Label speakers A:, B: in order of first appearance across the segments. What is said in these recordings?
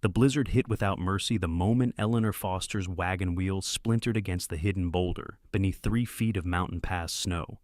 A: The blizzard hit without mercy the moment Eleanor Foster's wagon wheels splintered against the hidden boulder beneath 3 feet of mountain pass snow,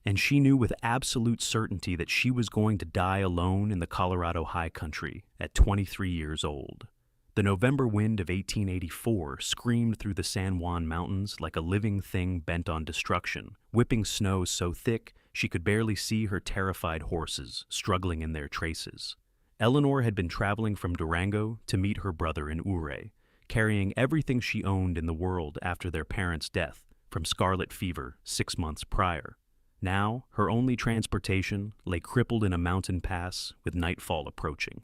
A: and she knew with absolute certainty that she was going to die alone in the Colorado high country at 23 years old. The November wind of 1884 screamed through the San Juan Mountains like a living thing bent on destruction, whipping snow so thick she could barely see her terrified horses struggling in their traces. Eleanor had been traveling from Durango to meet her brother in Ouray, carrying everything she owned in the world after their parents' death from scarlet fever 6 months prior. Now, her only transportation lay crippled in a mountain pass with nightfall approaching,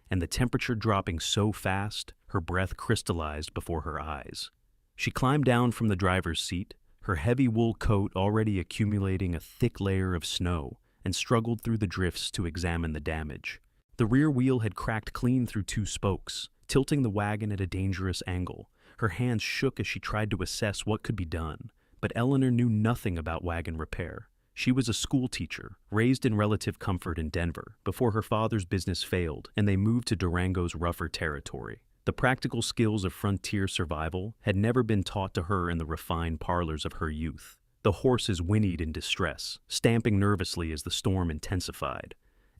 A: and the temperature dropping so fast her breath crystallized before her eyes. She climbed down from the driver's seat, her heavy wool coat already accumulating a thick layer of snow, and struggled through the drifts to examine the damage. The rear wheel had cracked clean through 2 spokes, tilting the wagon at a dangerous angle. Her hands shook as she tried to assess what could be done, but Eleanor knew nothing about wagon repair. She was a school teacher, raised in relative comfort in Denver, before her father's business failed and they moved to Durango's rougher territory. The practical skills of frontier survival had never been taught to her in the refined parlors of her youth. The horses whinnied in distress, stamping nervously as the storm intensified.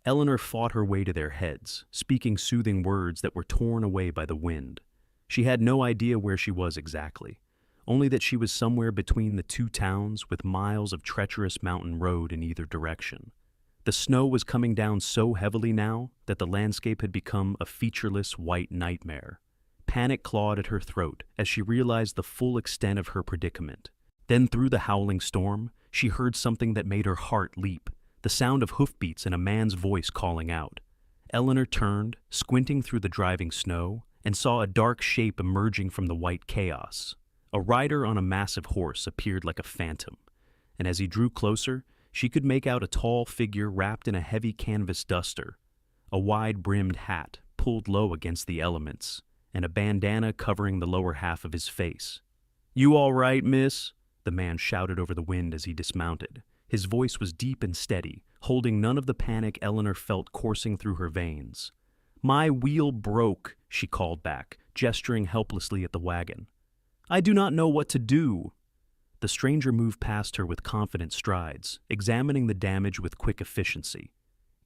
A: Eleanor fought her way to their heads, speaking soothing words that were torn away by the wind. She had no idea where she was exactly, only that she was somewhere between the 2 towns with miles of treacherous mountain road in either direction. The snow was coming down so heavily now that the landscape had become a featureless white nightmare. Panic clawed at her throat as she realized the full extent of her predicament. Then through the howling storm, she heard something that made her heart leap, the sound of hoofbeats and a man's voice calling out. Eleanor turned, squinting through the driving snow, and saw a dark shape emerging from the white chaos. A rider on a massive horse appeared like a phantom, and as he drew closer, she could make out a tall figure wrapped in a heavy canvas duster, a wide-brimmed hat pulled low against the elements, and a bandana covering the lower half of his face. "You all right, miss?" the man shouted over the wind as he dismounted. His voice was deep and steady, holding none of the panic Eleanor felt coursing through her veins. "My wheel broke," she called back, gesturing helplessly at the wagon. "I do not know what to do." The stranger moved past her with confident strides, examining the damage with quick efficiency.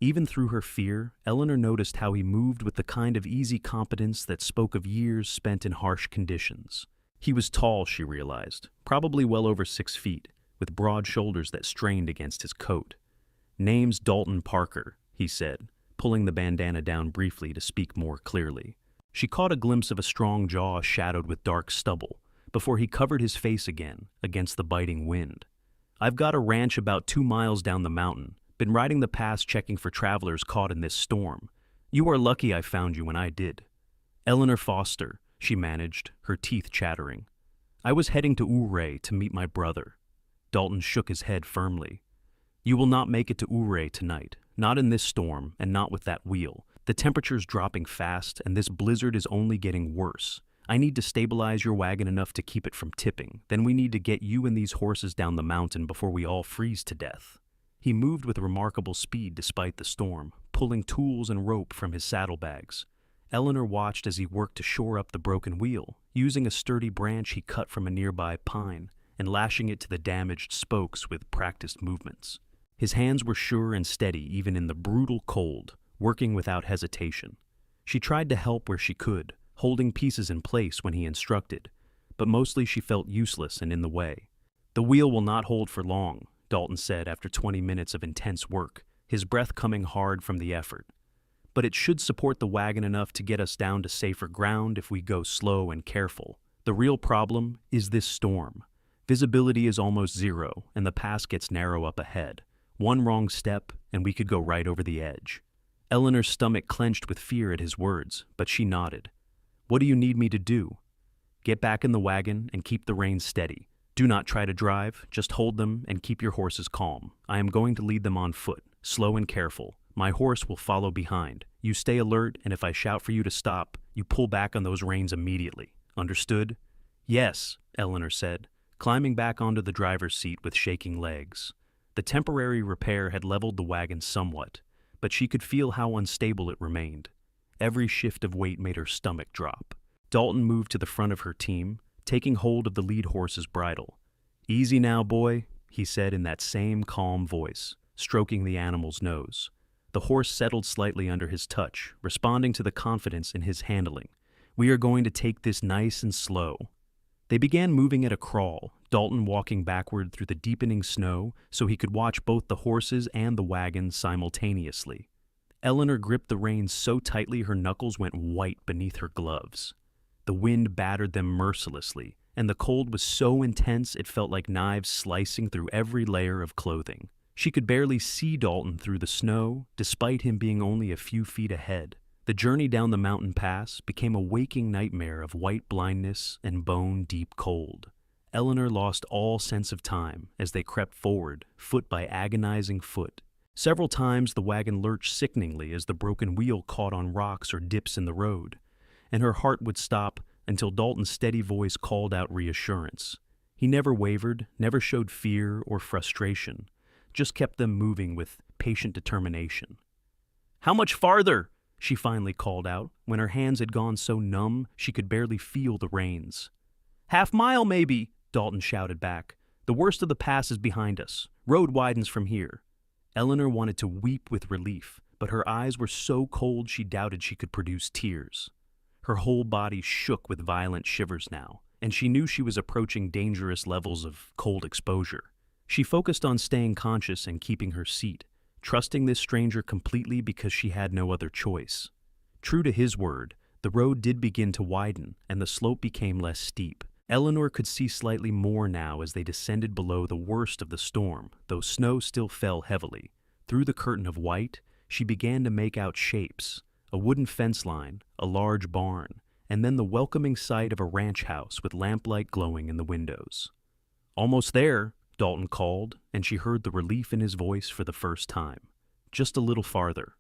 A: Even through her fear, Eleanor noticed how he moved with the kind of easy competence that spoke of years spent in harsh conditions. He was tall, she realized, probably well over 6 feet, with broad shoulders that strained against his coat. "Name's Dalton Parker," he said, pulling the bandana down briefly to speak more clearly. She caught a glimpse of a strong jaw shadowed with dark stubble, before he covered his face again against the biting wind. "I've got a ranch about 2 miles down the mountain. Been riding the pass checking for travelers caught in this storm. You are lucky I found you when I did." "Eleanor Foster," she managed, her teeth chattering. "I was heading to Ouray to meet my brother." Dalton shook his head firmly. "You will not make it to Ouray tonight, not in this storm and not with that wheel. The temperature's dropping fast and this blizzard is only getting worse. I need to stabilize your wagon enough to keep it from tipping. Then we need to get you and these horses down the mountain before we all freeze to death." He moved with remarkable speed despite the storm, pulling tools and rope from his saddlebags. Eleanor watched as he worked to shore up the broken wheel, using a sturdy branch he cut from a nearby pine and lashing it to the damaged spokes with practiced movements. His hands were sure and steady even in the brutal cold, working without hesitation. She tried to help where she could, holding pieces in place when he instructed, but mostly she felt useless and in the way. "The wheel will not hold for long," Dalton said after 20 minutes of intense work, his breath coming hard from the effort. "But it should support the wagon enough to get us down to safer ground if we go slow and careful. The real problem is this storm. Visibility is almost zero, and the pass gets narrow up ahead. One wrong step, and we could go right over the edge." Eleanor's stomach clenched with fear at his words, but she nodded. "What do you need me to do?" "Get back in the wagon and keep the reins steady. Do not try to drive, just hold them and keep your horses calm. I am going to lead them on foot, slow and careful. My horse will follow behind. You stay alert, and if I shout for you to stop, you pull back on those reins immediately. Understood?" "Yes," Eleanor said, climbing back onto the driver's seat with shaking legs. The temporary repair had leveled the wagon somewhat, but she could feel how unstable it remained. Every shift of weight made her stomach drop. Dalton moved to the front of her team, taking hold of the lead horse's bridle. "Easy now, boy," he said in that same calm voice, stroking the animal's nose. The horse settled slightly under his touch, responding to the confidence in his handling. "We are going to take this nice and slow." They began moving at a crawl, Dalton walking backward through the deepening snow so he could watch both the horses and the wagon simultaneously. Eleanor gripped the reins so tightly her knuckles went white beneath her gloves. The wind battered them mercilessly, and the cold was so intense it felt like knives slicing through every layer of clothing. She could barely see Dalton through the snow, despite him being only a few feet ahead. The journey down the mountain pass became a waking nightmare of white blindness and bone-deep cold. Eleanor lost all sense of time as they crept forward, foot by agonizing foot. Several times the wagon lurched sickeningly as the broken wheel caught on rocks or dips in the road, and her heart would stop until Dalton's steady voice called out reassurance. He never wavered, never showed fear or frustration, just kept them moving with patient determination. "How much farther?" she finally called out, when her hands had gone so numb she could barely feel the reins. "Half-mile, maybe," Dalton shouted back. "The worst of the pass is behind us. Road widens from here." Eleanor wanted to weep with relief, but her eyes were so cold she doubted she could produce tears. Her whole body shook with violent shivers now, and she knew she was approaching dangerous levels of cold exposure. She focused on staying conscious and keeping her seat, trusting this stranger completely because she had no other choice. True to his word, the road did begin to widen, and the slope became less steep. Eleanor could see slightly more now as they descended below the worst of the storm, though snow still fell heavily. Through the curtain of white, she began to make out shapes: a wooden fence line, a large barn, and then the welcoming sight of a ranch house with lamplight glowing in the windows. "Almost there," Dalton called, and she heard the relief in his voice for the first time. "Just a little farther."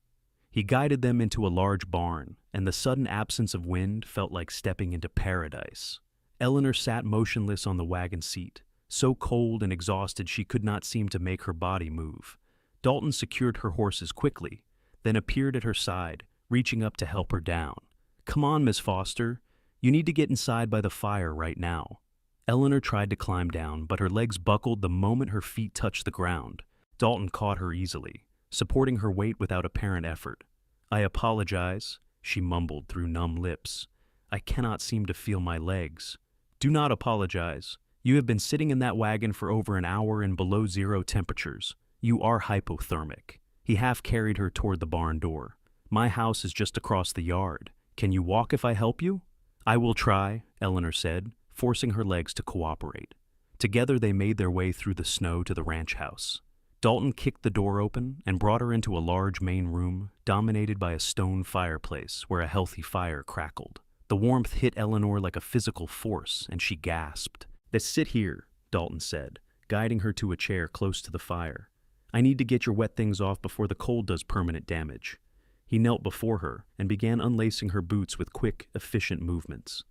A: He guided them into a large barn, and the sudden absence of wind felt like stepping into paradise. Eleanor sat motionless on the wagon seat, so cold and exhausted she could not seem to make her body move. Dalton secured her horses quickly, then appeared at her side, reaching up to help her down. "Come on, Miss Foster. You need to get inside by the fire right now." Eleanor tried to climb down, but her legs buckled the moment her feet touched the ground. Dalton caught her easily, supporting her weight without apparent effort. "I apologize," she mumbled through numb lips. "I cannot seem to feel my legs." "Do not apologize. You have been sitting in that wagon for over an hour in below-zero temperatures. You are hypothermic." He half carried her toward the barn door. "My house is just across the yard. Can you walk if I help you?" "I will try," Eleanor said, forcing her legs to cooperate. Together they made their way through the snow to the ranch house. Dalton kicked the door open and brought her into a large main room dominated by a stone fireplace where a healthy fire crackled. The warmth hit Eleanor like a physical force, and she gasped. "Let's sit here," Dalton said, guiding her to a chair close to the fire. "I need to get your wet things off before the cold does permanent damage." He knelt before her and began unlacing her boots with quick, efficient movements.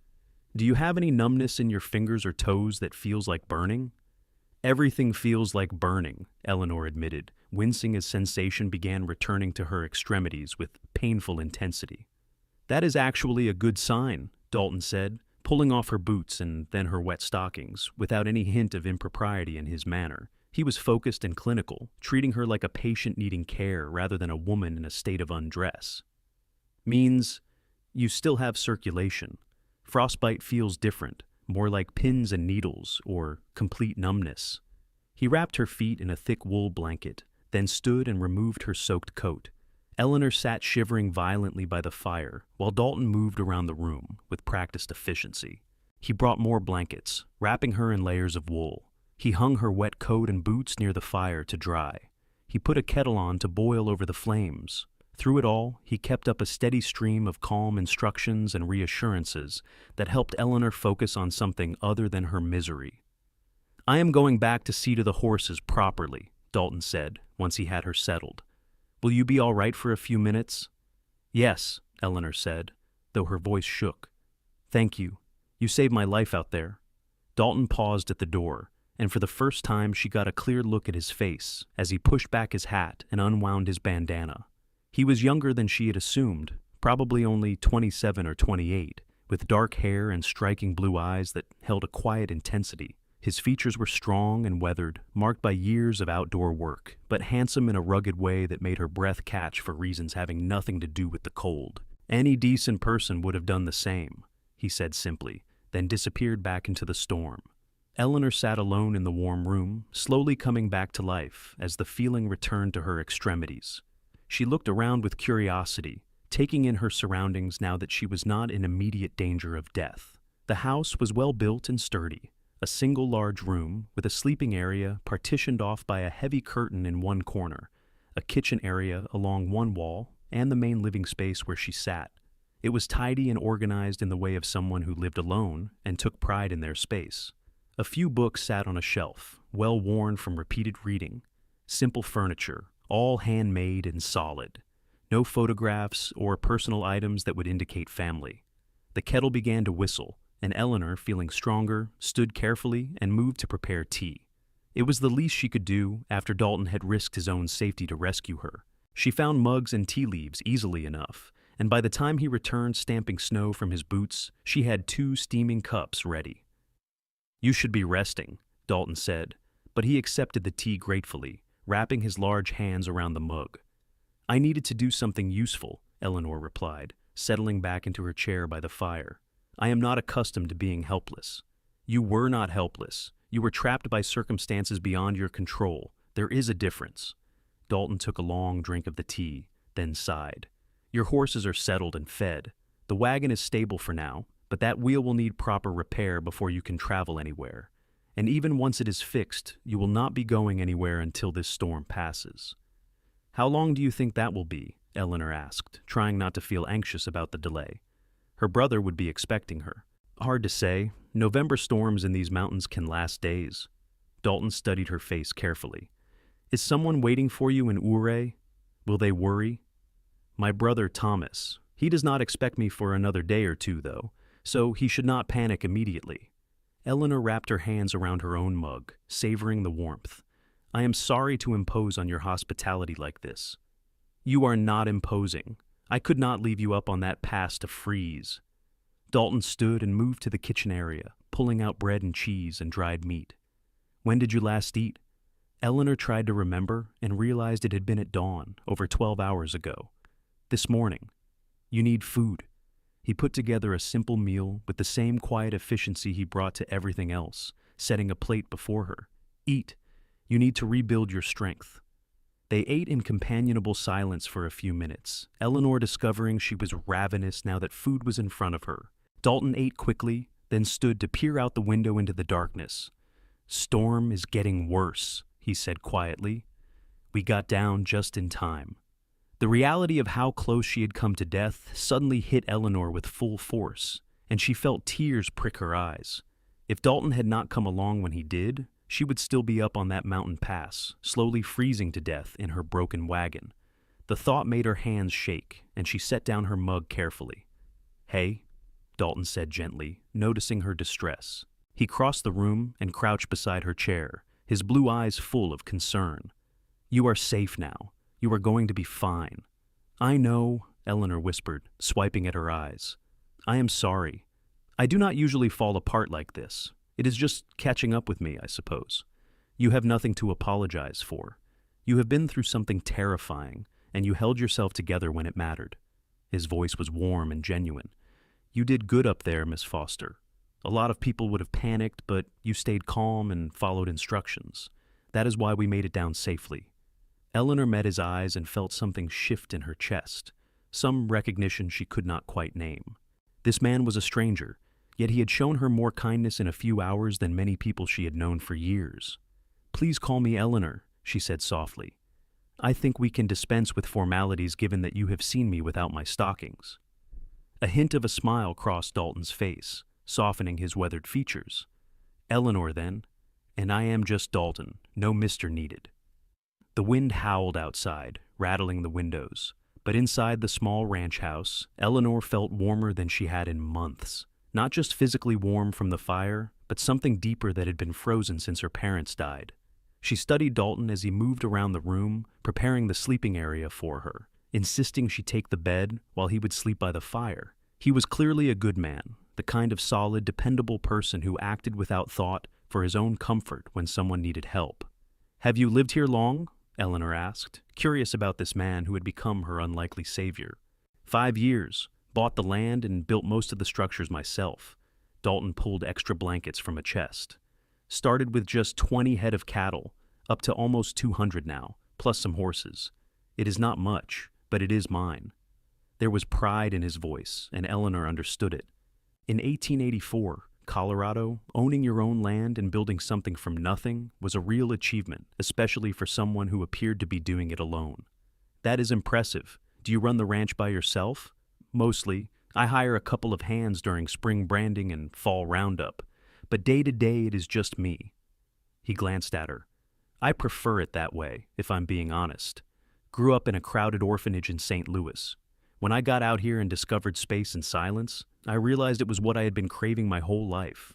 A: "Do you have any numbness in your fingers or toes that feels like burning?" "Everything feels like burning," Eleanor admitted, wincing as sensation began returning to her extremities with painful intensity. "That is actually a good sign," Dalton said, pulling off her boots and then her wet stockings, without any hint of impropriety in his manner. He was focused and clinical, treating her like a patient needing care rather than a woman in a state of undress. "Means you still have circulation. Frostbite feels different, more like pins and needles, or complete numbness." He wrapped her feet in a thick wool blanket, then stood and removed her soaked coat. Eleanor sat shivering violently by the fire, while Dalton moved around the room with practiced efficiency. He brought more blankets, wrapping her in layers of wool. He hung her wet coat and boots near the fire to dry. He put a kettle on to boil over the flames. Through it all, he kept up a steady stream of calm instructions and reassurances that helped Eleanor focus on something other than her misery. "I am going back to see to the horses properly," Dalton said, once he had her settled. "Will you be all right for a few minutes?" "Yes," Eleanor said, though her voice shook. "Thank you. You saved my life out there." Dalton paused at the door, and for the first time she got a clear look at his face as he pushed back his hat and unwound his bandana. He was younger than she had assumed, probably only 27 or 28, with dark hair and striking blue eyes that held a quiet intensity. His features were strong and weathered, marked by years of outdoor work, but handsome in a rugged way that made her breath catch for reasons having nothing to do with the cold. "Any decent person would have done the same," he said simply, then disappeared back into the storm. Eleanor sat alone in the warm room, slowly coming back to life as the feeling returned to her extremities. She looked around with curiosity, taking in her surroundings now that she was not in immediate danger of death. The house was well built and sturdy, a single large room with a sleeping area partitioned off by a heavy curtain in one corner, a kitchen area along one wall, and the main living space where she sat. It was tidy and organized in the way of someone who lived alone and took pride in their space. A few books sat on a shelf, well worn from repeated reading. Simple furniture, all handmade and solid. No photographs or personal items that would indicate family. The kettle began to whistle, and Eleanor, feeling stronger, stood carefully and moved to prepare tea. It was the least she could do after Dalton had risked his own safety to rescue her. She found mugs and tea leaves easily enough, and by the time he returned stamping snow from his boots, she had 2 steaming cups ready. "You should be resting," Dalton said, but he accepted the tea gratefully, wrapping his large hands around the mug. "I needed to do something useful," Eleanor replied, settling back into her chair by the fire. "I am not accustomed to being helpless." "You were not helpless. You were trapped by circumstances beyond your control. There is a difference." Dalton took a long drink of the tea, then sighed. "Your horses are settled and fed. The wagon is stable for now, but that wheel will need proper repair before you can travel anywhere. And even once it is fixed, you will not be going anywhere until this storm passes." "How long do you think that will be?" Eleanor asked, trying not to feel anxious about the delay. Her brother would be expecting her. "Hard to say. November storms in these mountains can last days." Dalton studied her face carefully. "Is someone waiting for you in Ouray? Will they worry?" "My brother Thomas. He does not expect me for another day or two, though, so he should not panic immediately." Eleanor wrapped her hands around her own mug, savoring the warmth. "I am sorry to impose on your hospitality like this." "You are not imposing. I could not leave you up on that pass to freeze." Dalton stood and moved to the kitchen area, pulling out bread and cheese and dried meat. "When did you last eat?" Eleanor tried to remember and realized it had been at dawn, over 12 hours ago. "This morning." "You need food." He put together a simple meal with the same quiet efficiency he brought to everything else, setting a plate before her. "Eat. You need to rebuild your strength." They ate in companionable silence for a few minutes, Eleanor discovering she was ravenous now that food was in front of her. Dalton ate quickly, then stood to peer out the window into the darkness. "Storm is getting worse," he said quietly. "We got down just in time." The reality of how close she had come to death suddenly hit Eleanor with full force, and she felt tears prick her eyes. If Dalton had not come along when he did, she would still be up on that mountain pass, slowly freezing to death in her broken wagon. The thought made her hands shake, and she set down her mug carefully. "Hey," Dalton said gently, noticing her distress. He crossed the room and crouched beside her chair, his blue eyes full of concern. "You are safe now. You are going to be fine." "I know," Eleanor whispered, swiping at her eyes. "I am sorry. I do not usually fall apart like this. It is just catching up with me, I suppose. You have nothing to apologize for. You have been through something terrifying, and you held yourself together when it mattered." His voice was warm and genuine. "You did good up there, Miss Foster. A lot of people would have panicked, but you stayed calm and followed instructions. That is why we made it down safely." Eleanor met his eyes and felt something shift in her chest, some recognition she could not quite name. This man was a stranger, yet he had shown her more kindness in a few hours than many people she had known for years. "Please call me Eleanor," she said softly. "I think we can dispense with formalities given that you have seen me without my stockings." A hint of a smile crossed Dalton's face, softening his weathered features. "Eleanor, then, and I am just Dalton, no Mr. needed." The wind howled outside, rattling the windows, but inside the small ranch house, Eleanor felt warmer than she had in months. Not just physically warm from the fire, but something deeper that had been frozen since her parents died. She studied Dalton as he moved around the room, preparing the sleeping area for her. insisting she take the bed while he would sleep by the fire. He was clearly a good man, the kind of solid, dependable person who acted without thought for his own comfort when someone needed help. "Have you lived here long?" Eleanor asked, curious about this man who had become her unlikely savior. "5 years. Bought the land and built most of the structures myself." Dalton pulled extra blankets from a chest. "Started with just 20 head of cattle, up to almost 200 now, plus some horses. It is not much, but it is mine." There was pride in his voice, and Eleanor understood it. In 1884, Colorado, owning your own land and building something from nothing was a real achievement, especially for someone who appeared to be doing it alone. "That is impressive. Do you run the ranch by yourself?" "Mostly. I hire a couple of hands during spring branding and fall roundup, but day to day it is just me." He glanced at her. "I prefer it that way, if I'm being honest. Grew up in a crowded orphanage in St. Louis. When I got out here and discovered space and silence, I realized it was what I had been craving my whole life."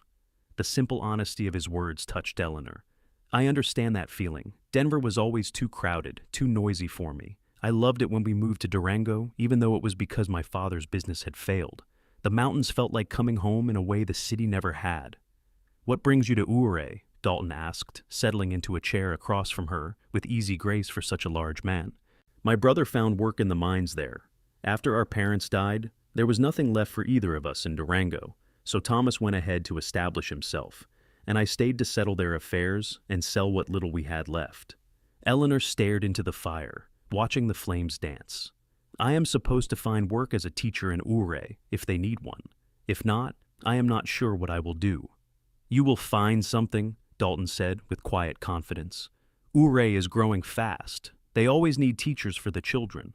A: The simple honesty of his words touched Eleanor. "I understand that feeling. Denver was always too crowded, too noisy for me. I loved it when we moved to Durango, even though it was because my father's business had failed. The mountains felt like coming home in a way the city never had." "What brings you to Ouray?" Dalton asked, settling into a chair across from her with easy grace for such a large man. "My brother found work in the mines there. After our parents died, there was nothing left for either of us in Durango, so Thomas went ahead to establish himself, and I stayed to settle their affairs and sell what little we had left." Eleanor stared into the fire, watching the flames dance. "I am supposed to find work as a teacher in Ouray, if they need one. If not, I am not sure what I will do." "You will find something," Dalton said with quiet confidence. "Ouray is growing fast. They always need teachers for the children."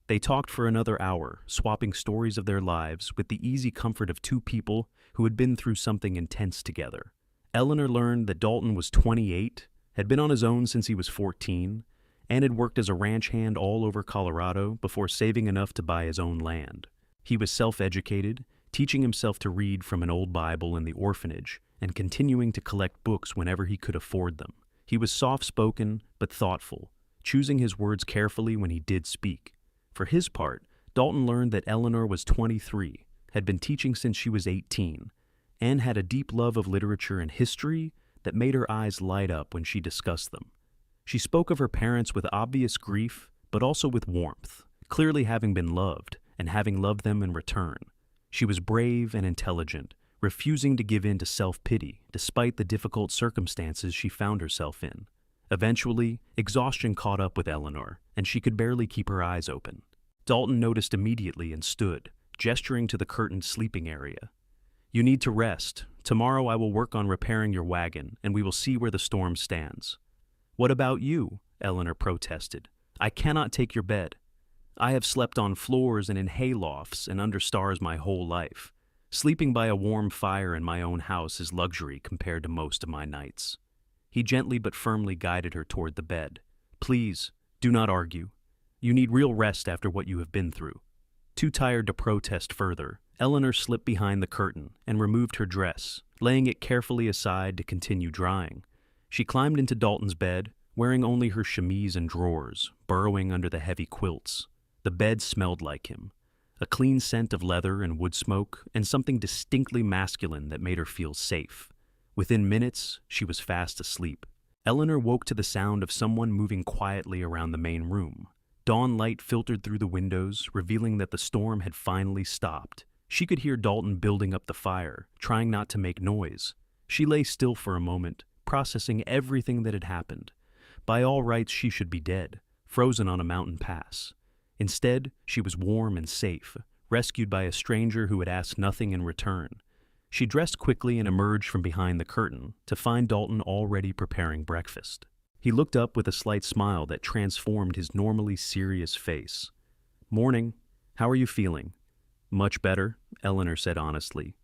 A: They talked for another hour, swapping stories of their lives with the easy comfort of two people who had been through something intense together. Eleanor learned that Dalton was 28, had been on his own since he was 14, and had worked as a ranch hand all over Colorado before saving enough to buy his own land. He was self-educated, teaching himself to read from an old Bible in the orphanage, and continuing to collect books whenever he could afford them. He was soft-spoken but thoughtful, choosing his words carefully when he did speak. For his part, Dalton learned that Eleanor was 23, had been teaching since she was 18, and had a deep love of literature and history that made her eyes light up when she discussed them. She spoke of her parents with obvious grief, but also with warmth, clearly having been loved and having loved them in return. She was brave and intelligent, refusing to give in to self-pity despite the difficult circumstances she found herself in. Eventually, exhaustion caught up with Eleanor, and she could barely keep her eyes open. Dalton noticed immediately and stood, gesturing to the curtained sleeping area. "You need to rest. Tomorrow I will work on repairing your wagon, and we will see where the storm stands." "What about you?" Eleanor protested. "I cannot take your bed. I have slept on floors and in haylofts and under stars my whole life. Sleeping by a warm fire in my own house is luxury compared to most of my nights." He gently but firmly guided her toward the bed. "Please, do not argue. You need real rest after what you have been through." Too tired to protest further, Eleanor slipped behind the curtain and removed her dress, laying it carefully aside to continue drying. She climbed into Dalton's bed, wearing only her chemise and drawers, burrowing under the heavy quilts. The bed smelled like him, a clean scent of leather and wood smoke, and something distinctly masculine that made her feel safe. Within minutes, she was fast asleep. Eleanor woke to the sound of someone moving quietly around the main room. Dawn light filtered through the windows, revealing that the storm had finally stopped. She could hear Dalton building up the fire, trying not to make noise. She lay still for a moment, processing everything that had happened. By all rights, she should be dead, frozen on a mountain pass. Instead, she was warm and safe, rescued by a stranger who had asked nothing in return. She dressed quickly and emerged from behind the curtain to find Dalton already preparing breakfast. He looked up with a slight smile that transformed his normally serious face. "Morning. How are you feeling?" "Much better," Eleanor said honestly.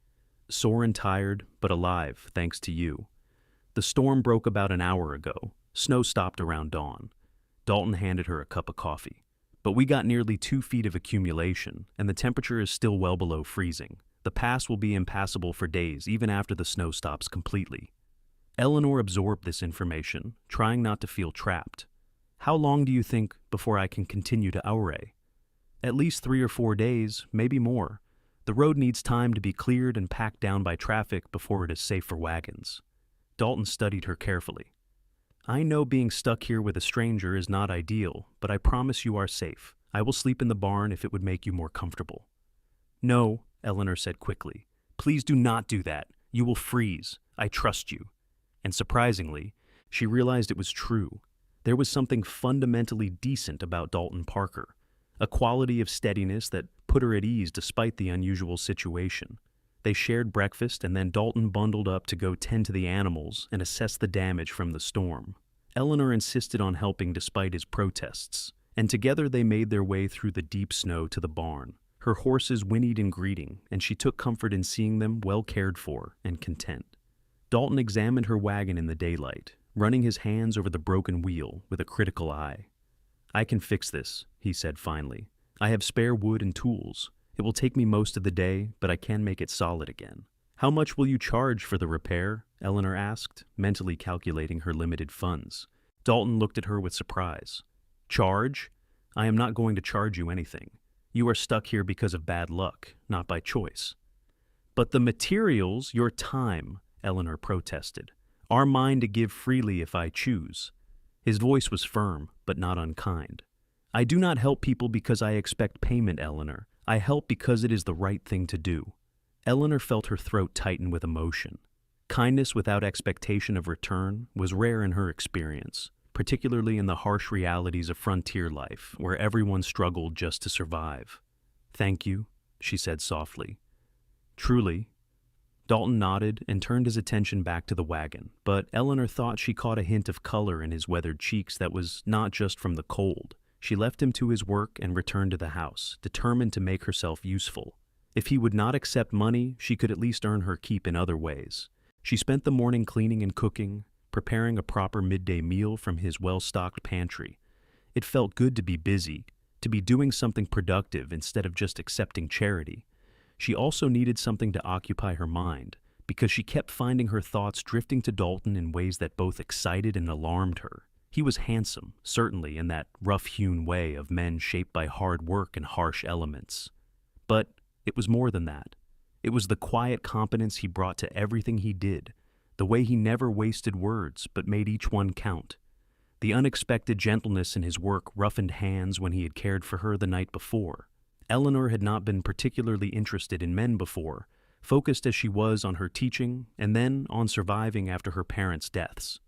A: "Sore and tired, but alive, thanks to you. The storm broke about an hour ago. Snow stopped around dawn." Dalton handed her a cup of coffee. "But we got nearly 2 feet of accumulation, and the temperature is still well below freezing. The pass will be impassable for days, even after the snow stops completely." Eleanor absorbed this information, trying not to feel trapped. "How long do you think before I can continue to Ouray?" At least 3 or 4 days, maybe more. The road needs time to be cleared and packed down by traffic before it is safe for wagons. Dalton studied her carefully. I know being stuck here with a stranger is not ideal, but I promise you are safe. I will sleep in the barn if it would make you more comfortable. No, Eleanor said quickly. Please do not do that. You will freeze. I trust you. And surprisingly, she realized it was true. There was something fundamentally decent about Dalton Parker, a quality of steadiness that put her at ease despite the unusual situation. They shared breakfast, and then Dalton bundled up to go tend to the animals and assess the damage from the storm. Eleanor insisted on helping despite his protests, and together they made their way through the deep snow to the barn. Her horses whinnied in greeting, and she took comfort in seeing them well cared for and content. Dalton examined her wagon in the daylight, running his hands over the broken wheel with a critical eye. I can fix this, he said finally. I have spare wood and tools. It will take me most of the day, but I can make it solid again. How much will you charge for the repair? Eleanor asked, mentally calculating her limited funds. Dalton looked at her with surprise. Charge? I am not going to charge you anything. You are stuck here because of bad luck, not by choice. But the materials, your time, Eleanor protested, are mine to give freely if I choose. His voice was firm, but not unkind. I do not help people because I expect payment, Eleanor. I help because it is the right thing to do. Eleanor felt her throat tighten with emotion. Kindness without expectation of return was rare in her experience, particularly in the harsh realities of frontier life, where everyone struggled just to survive. Thank you, she said softly. Truly. Dalton nodded and turned his attention back to the wagon, but Eleanor thought she caught a hint of color in his weathered cheeks that was not just from the cold. She left him to his work and returned to the house, determined to make herself useful. If he would not accept money, she could at least earn her keep in other ways. She spent the morning cleaning and cooking, preparing a proper midday meal from his well-stocked pantry. It felt good to be busy, to be doing something productive instead of just accepting charity. She also needed something to occupy her mind, because she kept finding her thoughts drifting to Dalton in ways that both excited and alarmed her. He was handsome, certainly in that rough-hewn way of men shaped by hard work and harsh elements. But it was more than that. It was the quiet competence he brought to everything he did, the way he never wasted words but made each one count. The unexpected gentleness in his work roughened hands when he had cared for her the night before. Eleanor had not been particularly interested in men before, focused as she was on her teaching and then on surviving after her parents' deaths.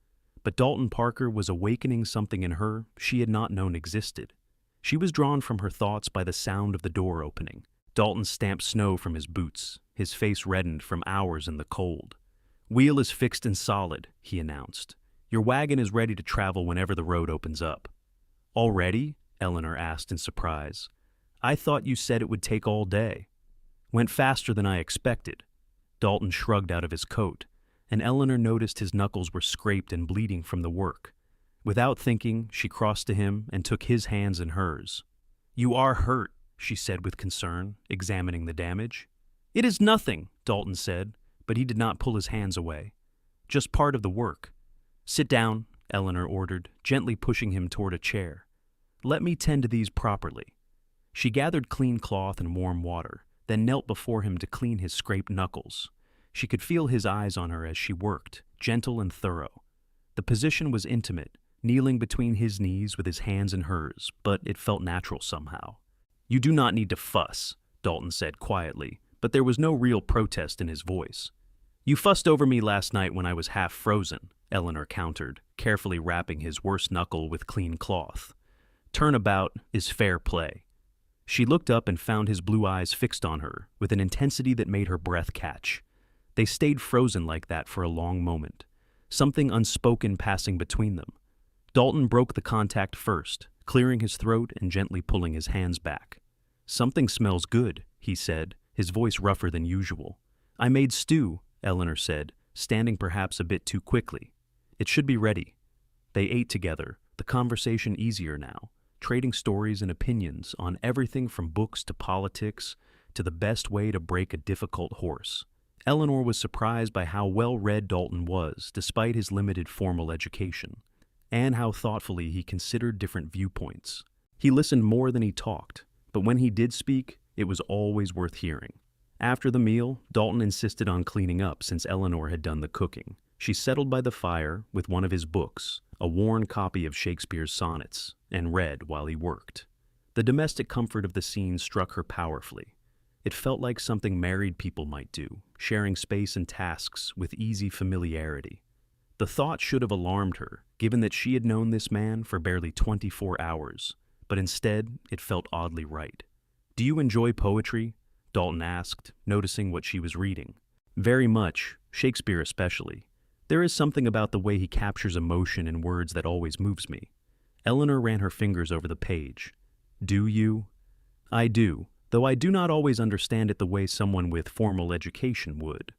A: But Dalton Parker was awakening something in her she had not known existed. She was drawn from her thoughts by the sound of the door opening. Dalton stamped snow from his boots, his face reddened from hours in the cold. Wheel is fixed and solid, he announced. Your wagon is ready to travel whenever the road opens up. Already? Eleanor asked in surprise. I thought you said it would take all day. Went faster than I expected. Dalton shrugged out of his coat, and Eleanor noticed his knuckles were scraped and bleeding from the work. Without thinking, she crossed to him and took his hands in hers. You are hurt, she said with concern, examining the damage. It is nothing, Dalton said, but he did not pull his hands away. Just part of the work. Sit down, Eleanor ordered, gently pushing him toward a chair. Let me tend to these properly. She gathered clean cloth and warm water, then knelt before him to clean his scraped knuckles. She could feel his eyes on her as she worked, gentle and thorough. The position was intimate, kneeling between his knees with his hands in hers, but it felt natural somehow. You do not need to fuss, Dalton said quietly, but there was no real protest in his voice. You fussed over me last night when I was half frozen, Eleanor countered, carefully wrapping his worst knuckle with clean cloth. Turnabout is fair play. She looked up and found his blue eyes fixed on her, with an intensity that made her breath catch. They stayed frozen like that for a long moment, something unspoken passing between them. Dalton broke the contact first, clearing his throat and gently pulling his hands back. Something smells good, he said, his voice rougher than usual. I made stew, Eleanor said, standing perhaps a bit too quickly. It should be ready. They ate together, the conversation easier now, trading stories and opinions on everything from books to politics to the best way to break a difficult horse. Eleanor was surprised by how well-read Dalton was, despite his limited formal education, and how thoughtfully he considered different viewpoints. He listened more than he talked, but when he did speak, it was always worth hearing. After the meal, Dalton insisted on cleaning up since Eleanor had done the cooking. She settled by the fire with one of his books, a worn copy of Shakespeare's sonnets, and read while he worked. The domestic comfort of the scene struck her powerfully. It felt like something married people might do, sharing space and tasks with easy familiarity. The thought should have alarmed her, given that she had known this man for barely 24 hours, but instead it felt oddly right. "Do you enjoy poetry?" Dalton asked, noticing what she was reading. "Very much, Shakespeare especially. There is something about the way he captures emotion in words that always moves me." Eleanor ran her fingers over the page. "Do you?" "I do, though I do not always understand it the way someone with formal education would."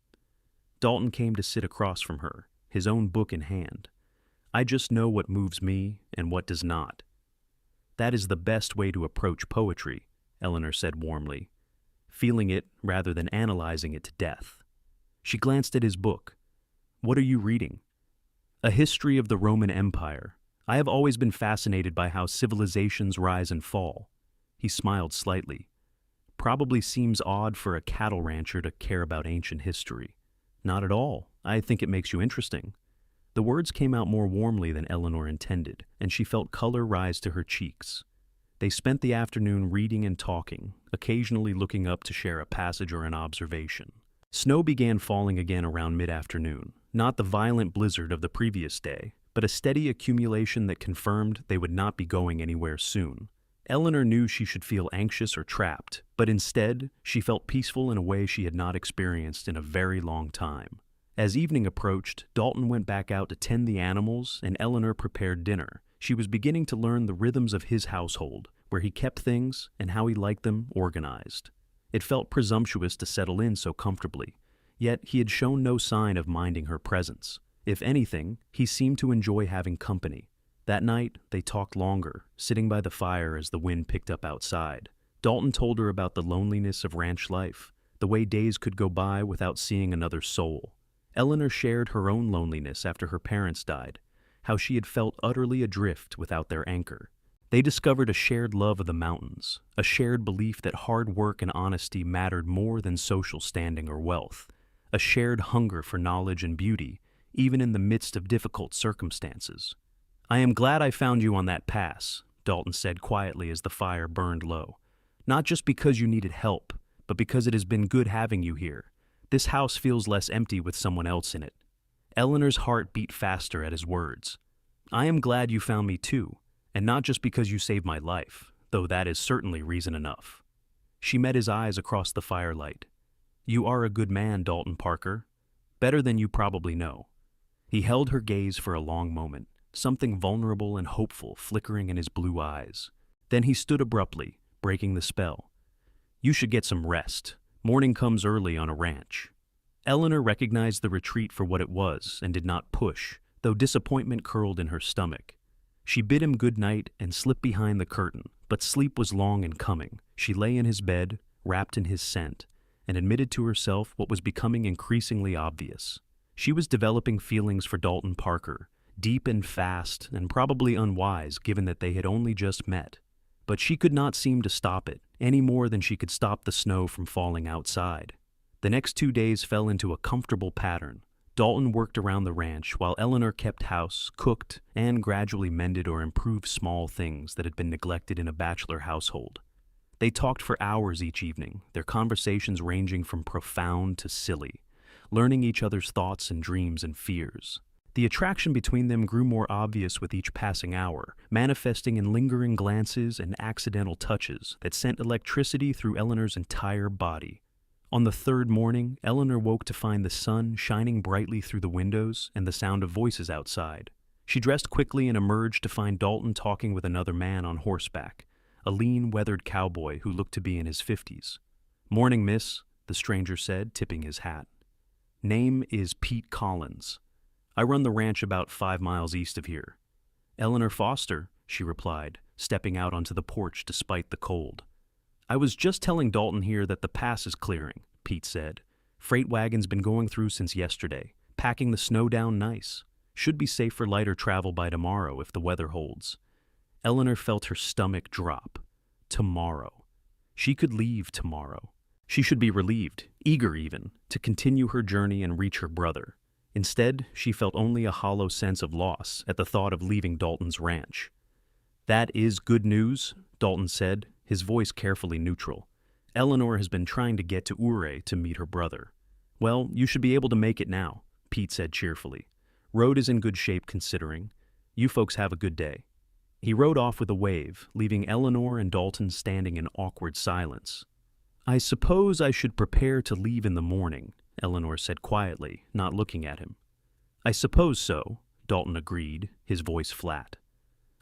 A: Dalton came to sit across from her, his own book in hand. "I just know what moves me and what does not." "That is the best way to approach poetry," Eleanor said warmly, feeling it rather than analyzing it to death. She glanced at his book. "What are you reading?" "A History of the Roman Empire. I have always been fascinated by how civilizations rise and fall." He smiled slightly. "Probably seems odd for a cattle rancher to care about ancient history." "Not at all. I think it makes you interesting." The words came out more warmly than Eleanor intended, and she felt color rise to her cheeks. They spent the afternoon reading and talking, occasionally looking up to share a passage or an observation. Snow began falling again around mid-afternoon, not the violent blizzard of the previous day, but a steady accumulation that confirmed they would not be going anywhere soon. Eleanor knew she should feel anxious or trapped, but instead, she felt peaceful in a way she had not experienced in a very long time. As evening approached, Dalton went back out to tend the animals and Eleanor prepared dinner. She was beginning to learn the rhythms of his household, where he kept things and how he liked them organized. It felt presumptuous to settle in so comfortably, yet he had shown no sign of minding her presence. If anything, he seemed to enjoy having company. That night, they talked longer, sitting by the fire as the wind picked up outside. Dalton told her about the loneliness of ranch life, the way days could go by without seeing another soul. Eleanor shared her own loneliness after her parents died, how she had felt utterly adrift without their anchor. They discovered a shared love of the mountains, a shared belief that hard work and honesty mattered more than social standing or wealth, a shared hunger for knowledge and beauty, even in the midst of difficult circumstances. "I am glad I found you on that pass," Dalton said quietly as the fire burned low. "Not just because you needed help, but because it has been good having you here. This house feels less empty with someone else in it." Eleanor's heart beat faster at his words. "I am glad you found me too, and not just because you saved my life, though that is certainly reason enough." She met his eyes across the firelight. "You are a good man, Dalton Parker. Better than you probably know." He held her gaze for a long moment, something vulnerable and hopeful flickering in his blue eyes. Then he stood abruptly, breaking the spell. "You should get some rest. Morning comes early on a ranch." Eleanor recognized the retreat for what it was and did not push, though disappointment curled in her stomach. She bid him good night and slipped behind the curtain, but sleep was long in coming. She lay in his bed, wrapped in his scent, and admitted to herself what was becoming increasingly obvious. She was developing feelings for Dalton Parker, deep and fast and probably unwise given that they had only just met. But she could not seem to stop it, any more than she could stop the snow from falling outside. The next 2 days fell into a comfortable pattern. Dalton worked around the ranch while Eleanor kept house, cooked, and gradually mended or improved small things that had been neglected in a bachelor household. They talked for hours each evening, their conversations ranging from profound to silly, learning each other's thoughts and dreams and fears. The attraction between them grew more obvious with each passing hour, manifesting in lingering glances and accidental touches that sent electricity through Eleanor's entire body. On the third morning, Eleanor woke to find the sun shining brightly through the windows and the sound of voices outside. She dressed quickly and emerged to find Dalton talking with another man on horseback, a lean, weathered cowboy who looked to be in his 50s. "Morning, miss," the stranger said, tipping his hat. "Name is Pete Collins. I run the ranch about 5 miles east of here." "Eleanor Foster," she replied, stepping out onto the porch despite the cold. "I was just telling Dalton here that the pass is clearing," Pete said. "Freight wagon's been going through since yesterday, packing the snow down nice. Should be safe for lighter travel by tomorrow if the weather holds." Eleanor felt her stomach drop. Tomorrow. She could leave tomorrow. She should be relieved, eager even, to continue her journey and reach her brother. Instead, she felt only a hollow sense of loss at the thought of leaving Dalton's ranch. "That is good news," Dalton said, his voice carefully neutral. "Eleanor has been trying to get to Ouray to meet her brother." "Well, you should be able to make it now," Pete said cheerfully. "Road is in good shape considering. You folks have a good day." He rode off with a wave, leaving Eleanor and Dalton standing in awkward silence. "I suppose I should prepare to leave in the morning," Eleanor said quietly, not looking at him. "I suppose so," Dalton agreed, his voice flat.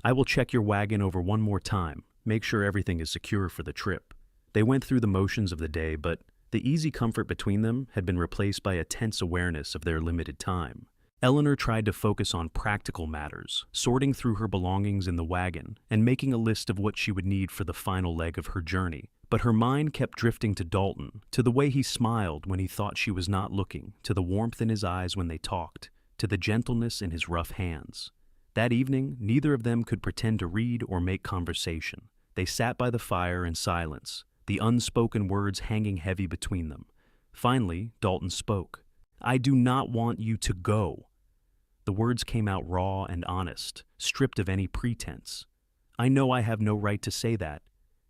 A: "I will check your wagon over one more time, make sure everything is secure for the trip." They went through the motions of the day, but the easy comfort between them had been replaced by a tense awareness of their limited time. Eleanor tried to focus on practical matters, sorting through her belongings in the wagon and making a list of what she would need for the final leg of her journey. But her mind kept drifting to Dalton, to the way he smiled when he thought she was not looking, to the warmth in his eyes when they talked, to the gentleness in his rough hands. That evening, neither of them could pretend to read or make conversation. They sat by the fire in silence, the unspoken words hanging heavy between them. Finally, Dalton spoke. "I do not want you to go." The words came out raw and honest, stripped of any pretense. "I know I have no right to say that.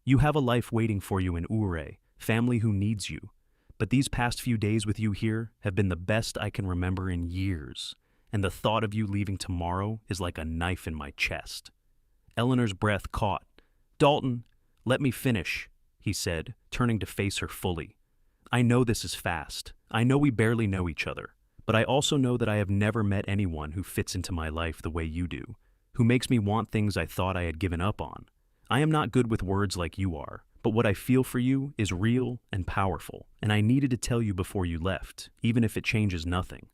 A: You have a life waiting for you in Ouray, family who needs you. But these past few days with you here have been the best I can remember in years, and the thought of you leaving tomorrow is like a knife in my chest." Eleanor's breath caught. "Dalton, let me finish," he said, turning to face her fully. "I know this is fast. I know we barely know each other. But I also know that I have never met anyone who fits into my life the way you do, who makes me want things I thought I had given up on. I am not good with words like you are, but what I feel for you is real and powerful, and I needed to tell you before you left, even if it changes nothing."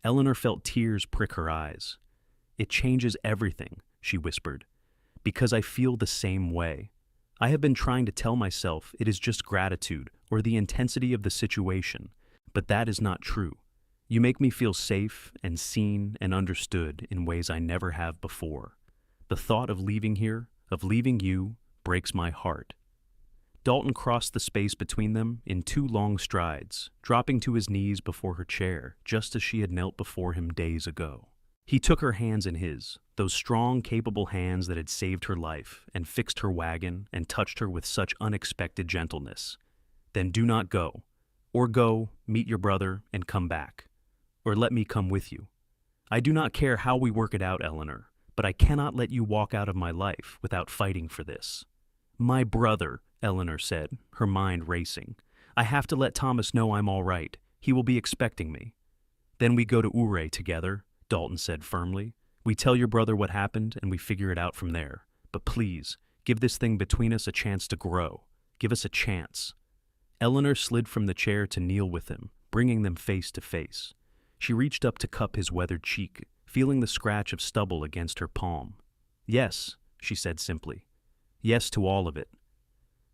A: Eleanor felt tears prick her eyes. "It changes everything," she whispered, "because I feel the same way. I have been trying to tell myself it is just gratitude or the intensity of the situation, but that is not true. You make me feel safe and seen and understood in ways I never have before. The thought of leaving here, of leaving you, breaks my heart." Dalton crossed the space between them in 2 long strides, dropping to his knees before her chair, just as she had knelt before him days ago. He took her hands in his, those strong, capable hands that had saved her life and fixed her wagon and touched her with such unexpected gentleness. "Then do not go. Or go, meet your brother, and come back. Or let me come with you. I do not care how we work it out, Eleanor, but I cannot let you walk out of my life without fighting for this." "My brother," Eleanor said, her mind racing. "I have to let Thomas know I'm all right. He will be expecting me." "Then we go to Ouray together," Dalton said firmly. "We tell your brother what happened and we figure it out from there. But please, give this thing between us a chance to grow. Give us a chance." Eleanor slid from the chair to kneel with him, bringing them face to face. She reached up to cup his weathered cheek, feeling the scratch of stubble against her palm. "Yes," she said simply. "Yes to all of it."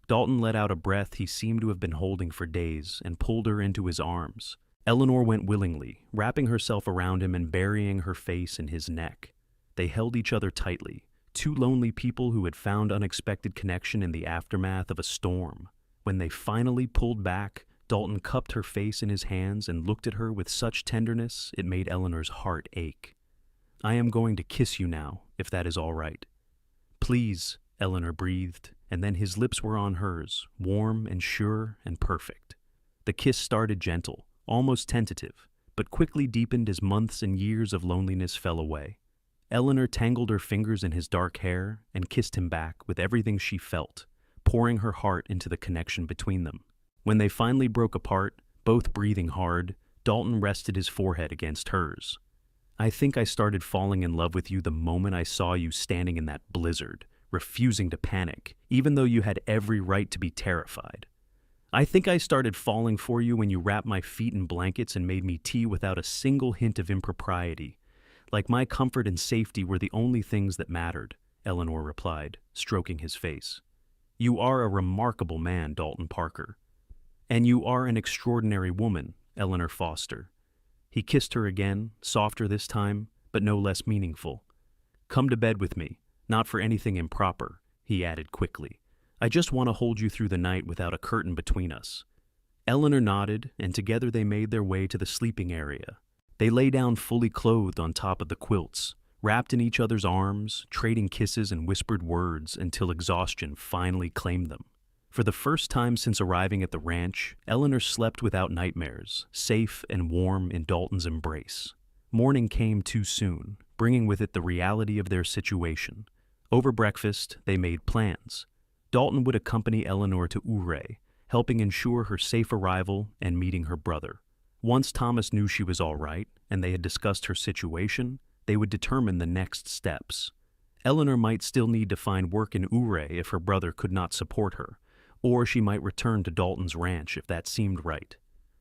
A: Dalton let out a breath he seemed to have been holding for days and pulled her into his arms. Eleanor went willingly, wrapping herself around him and burying her face in his neck. They held each other tightly, 2 lonely people who had found unexpected connection in the aftermath of a storm. When they finally pulled back, Dalton cupped her face in his hands and looked at her with such tenderness it made Eleanor's heart ache. "I am going to kiss you now, if that is all right." "Please," Eleanor breathed, and then his lips were on hers, warm and sure and perfect. The kiss started gentle, almost tentative, but quickly deepened as months and years of loneliness fell away. Eleanor tangled her fingers in his dark hair and kissed him back with everything she felt, pouring her heart into the connection between them. When they finally broke apart, both breathing hard, Dalton rested his forehead against hers. "I think I started falling in love with you the moment I saw you standing in that blizzard, refusing to panic, even though you had every right to be terrified. I think I started falling for you when you wrapped my feet in blankets and made me tea without a single hint of impropriety. Like my comfort and safety were the only things that mattered," Eleanor replied, stroking his face. "You are a remarkable man, Dalton Parker. And you are an extraordinary woman, Eleanor Foster." He kissed her again, softer this time, but no less meaningful. "Come to bed with me, not for anything improper," he added quickly. I just want to hold you through the night without a curtain between us." Eleanor nodded, and together they made their way to the sleeping area. They lay down fully clothed on top of the quilts, wrapped in each other's arms, trading kisses and whispered words until exhaustion finally claimed them. For the first time since arriving at the ranch, Eleanor slept without nightmares, safe and warm in Dalton's embrace. Morning came too soon, bringing with it the reality of their situation. Over breakfast, they made plans. Dalton would accompany Eleanor to Ouray, helping ensure her safe arrival and meeting her brother. Once Thomas knew she was all right, and they had discussed her situation, they would determine the next steps. Eleanor might still need to find work in Ouray if her brother could not support her, or she might return to Dalton's ranch if that seemed right.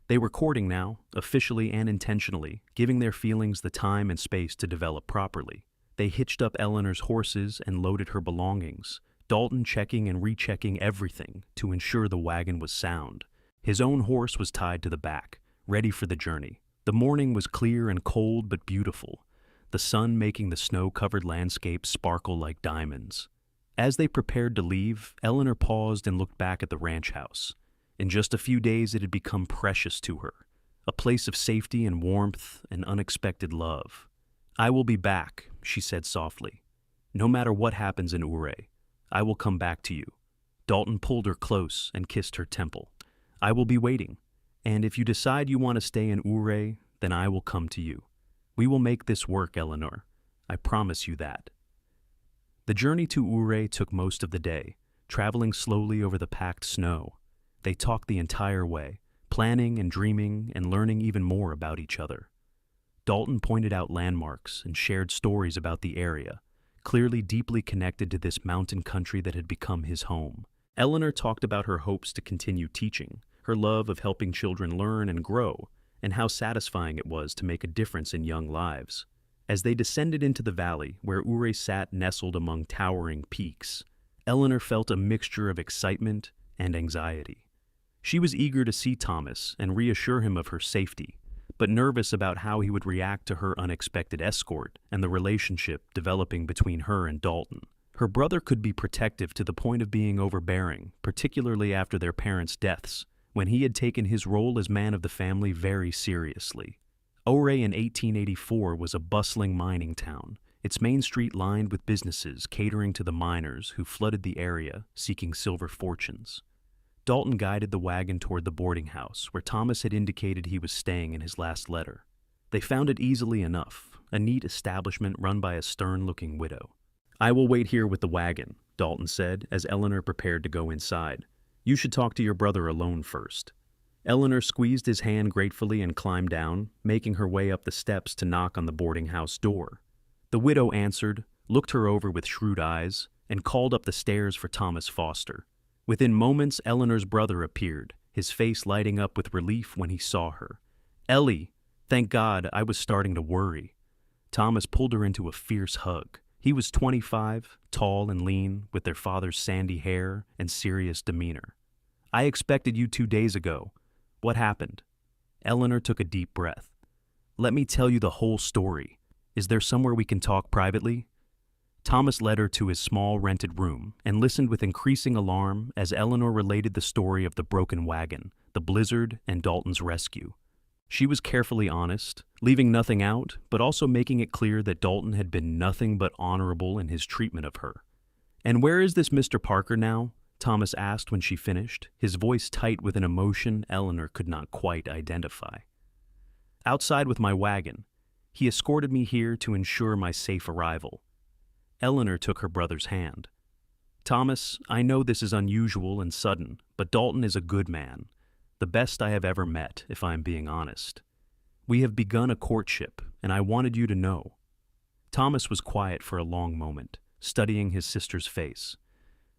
A: They were courting now, officially and intentionally, giving their feelings the time and space to develop properly. They hitched up Eleanor's horses and loaded her belongings, Dalton checking and rechecking everything to ensure the wagon was sound. His own horse was tied to the back, ready for the journey. The morning was clear and cold but beautiful, the sun making the snow-covered landscape sparkle like diamonds. As they prepared to leave, Eleanor paused and looked back at the ranch house. In just a few days it had become precious to her, a place of safety and warmth and unexpected love. "I will be back," she said softly. "No matter what happens in Ouray, I will come back to you." Dalton pulled her close and kissed her temple. "I will be waiting, and if you decide you want to stay in Ouray, then I will come to you. We will make this work, Eleanor. I promise you that." The journey to Ouray took most of the day, traveling slowly over the packed snow. They talked the entire way, planning and dreaming and learning even more about each other. Dalton pointed out landmarks and shared stories about the area, clearly deeply connected to this mountain country that had become his home. Eleanor talked about her hopes to continue teaching, her love of helping children learn and grow, and how satisfying it was to make a difference in young lives. As they descended into the valley, where Ouray sat nestled among towering peaks, Eleanor felt a mixture of excitement and anxiety. She was eager to see Thomas and reassure him of her safety, but nervous about how he would react to her unexpected escort and the relationship developing between her and Dalton. Her brother could be protective to the point of being overbearing, particularly after their parents' deaths, when he had taken his role as man of the family very seriously. Ouray in 1884 was a bustling mining town, its main street lined with businesses catering to the miners who flooded the area seeking silver fortunes. Dalton guided the wagon toward the boarding house where Thomas had indicated he was staying in his last letter. They found it easily enough, a neat establishment run by a stern-looking widow. "I will wait here with the wagon," Dalton said as Eleanor prepared to go inside. "You should talk to your brother alone first." Eleanor squeezed his hand gratefully and climbed down, making her way up the steps to knock on the boarding house door. The widow answered, looked her over with shrewd eyes, and called up the stairs for Thomas Foster. Within moments, Eleanor's brother appeared, his face lighting up with relief when he saw her. "Ellie, thank God, I was starting to worry." Thomas pulled her into a fierce hug. He was 25, tall and lean, with their father's sandy hair and serious demeanor. "I expected you 2 days ago. What happened?" Eleanor took a deep breath. "Let me tell you the whole story. Is there somewhere we can talk privately?" Thomas led her to his small rented room and listened with increasing alarm as Eleanor related the story of the broken wagon, the blizzard, and Dalton's rescue. She was carefully honest, leaving nothing out, but also making it clear that Dalton had been nothing but honorable in his treatment of her. "And where is this Mr. Parker now?" Thomas asked when she finished, his voice tight with an emotion Eleanor could not quite identify. "Outside with my wagon. He escorted me here to ensure my safe arrival." Eleanor took her brother's hand. "Thomas, I know this is unusual and sudden, but Dalton is a good man. The best I have ever met, if I am being honest. We have begun a courtship, and I wanted you to know." Thomas was quiet for a long moment, studying his sister's face.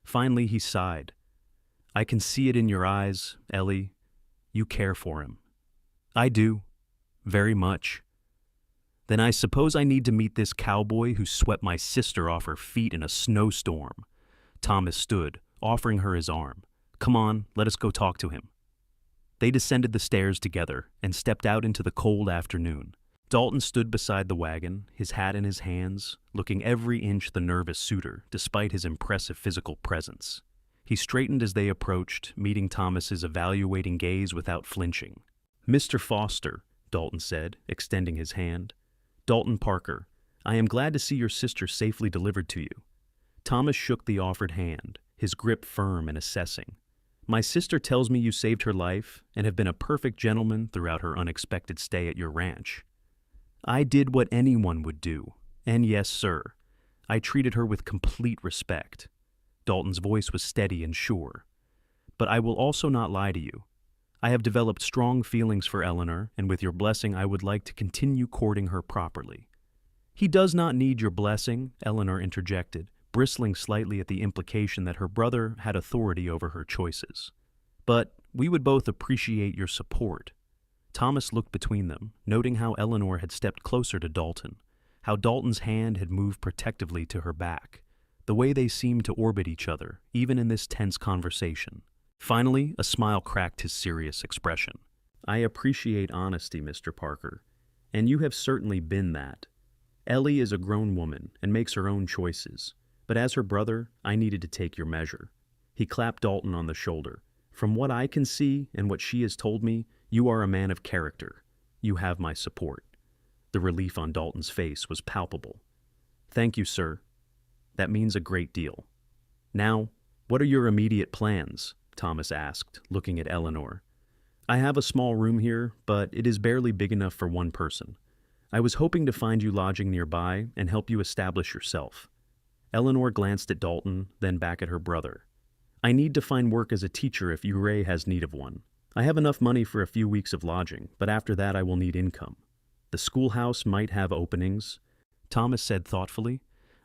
A: Finally, he sighed. "I can see it in your eyes, Ellie. You care for him." "I do. Very much." "Then I suppose I need to meet this cowboy who swept my sister off her feet in a snowstorm." Thomas stood, offering her his arm. "Come on, let us go talk to him." They descended the stairs together and stepped out into the cold afternoon. Dalton stood beside the wagon, his hat in his hands, looking every inch the nervous suitor, despite his impressive physical presence. He straightened as they approached, meeting Thomas's evaluating gaze without flinching. "Mr. Foster," Dalton said, extending his hand. "Dalton Parker, I am glad to see your sister safely delivered to you." Thomas shook the offered hand, his grip firm and assessing. "My sister tells me you saved her life and have been a perfect gentleman throughout her unexpected stay at your ranch." "I did what anyone would do, and yes, sir, I treated her with complete respect." Dalton's voice was steady and sure. "But I will also not lie to you. I have developed strong feelings for Eleanor, and with your blessing I would like to continue courting her properly." "He does not need your blessing," Eleanor interjected, bristling slightly at the implication that her brother had authority over her choices. "But we would both appreciate your support." Thomas looked between them, noting how Eleanor had stepped closer to Dalton, how Dalton's hand had moved protectively to her back, the way they seemed to orbit each other, even in this tense conversation. Finally, a smile cracked his serious expression. "I appreciate honesty, Mr. Parker, and you have certainly been that. Ellie is a grown woman and makes her own choices, but as her brother, I needed to take your measure." He clapped Dalton on the shoulder. "From what I can see and what she has told me, you are a man of character. You have my support." The relief on Dalton's face was palpable. "Thank you, sir. That means a great deal." "Now, what are your immediate plans?" Thomas asked, looking at Eleanor. "I have a small room here, but it is barely big enough for one person. I was hoping to find you lodging nearby and help you establish yourself." Eleanor glanced at Dalton, then back at her brother. "I need to find work as a teacher if Uray has need of one. I have enough money for a few weeks of lodging, but after that I will need income. The schoolhouse might have openings." Thomas said thoughtfully,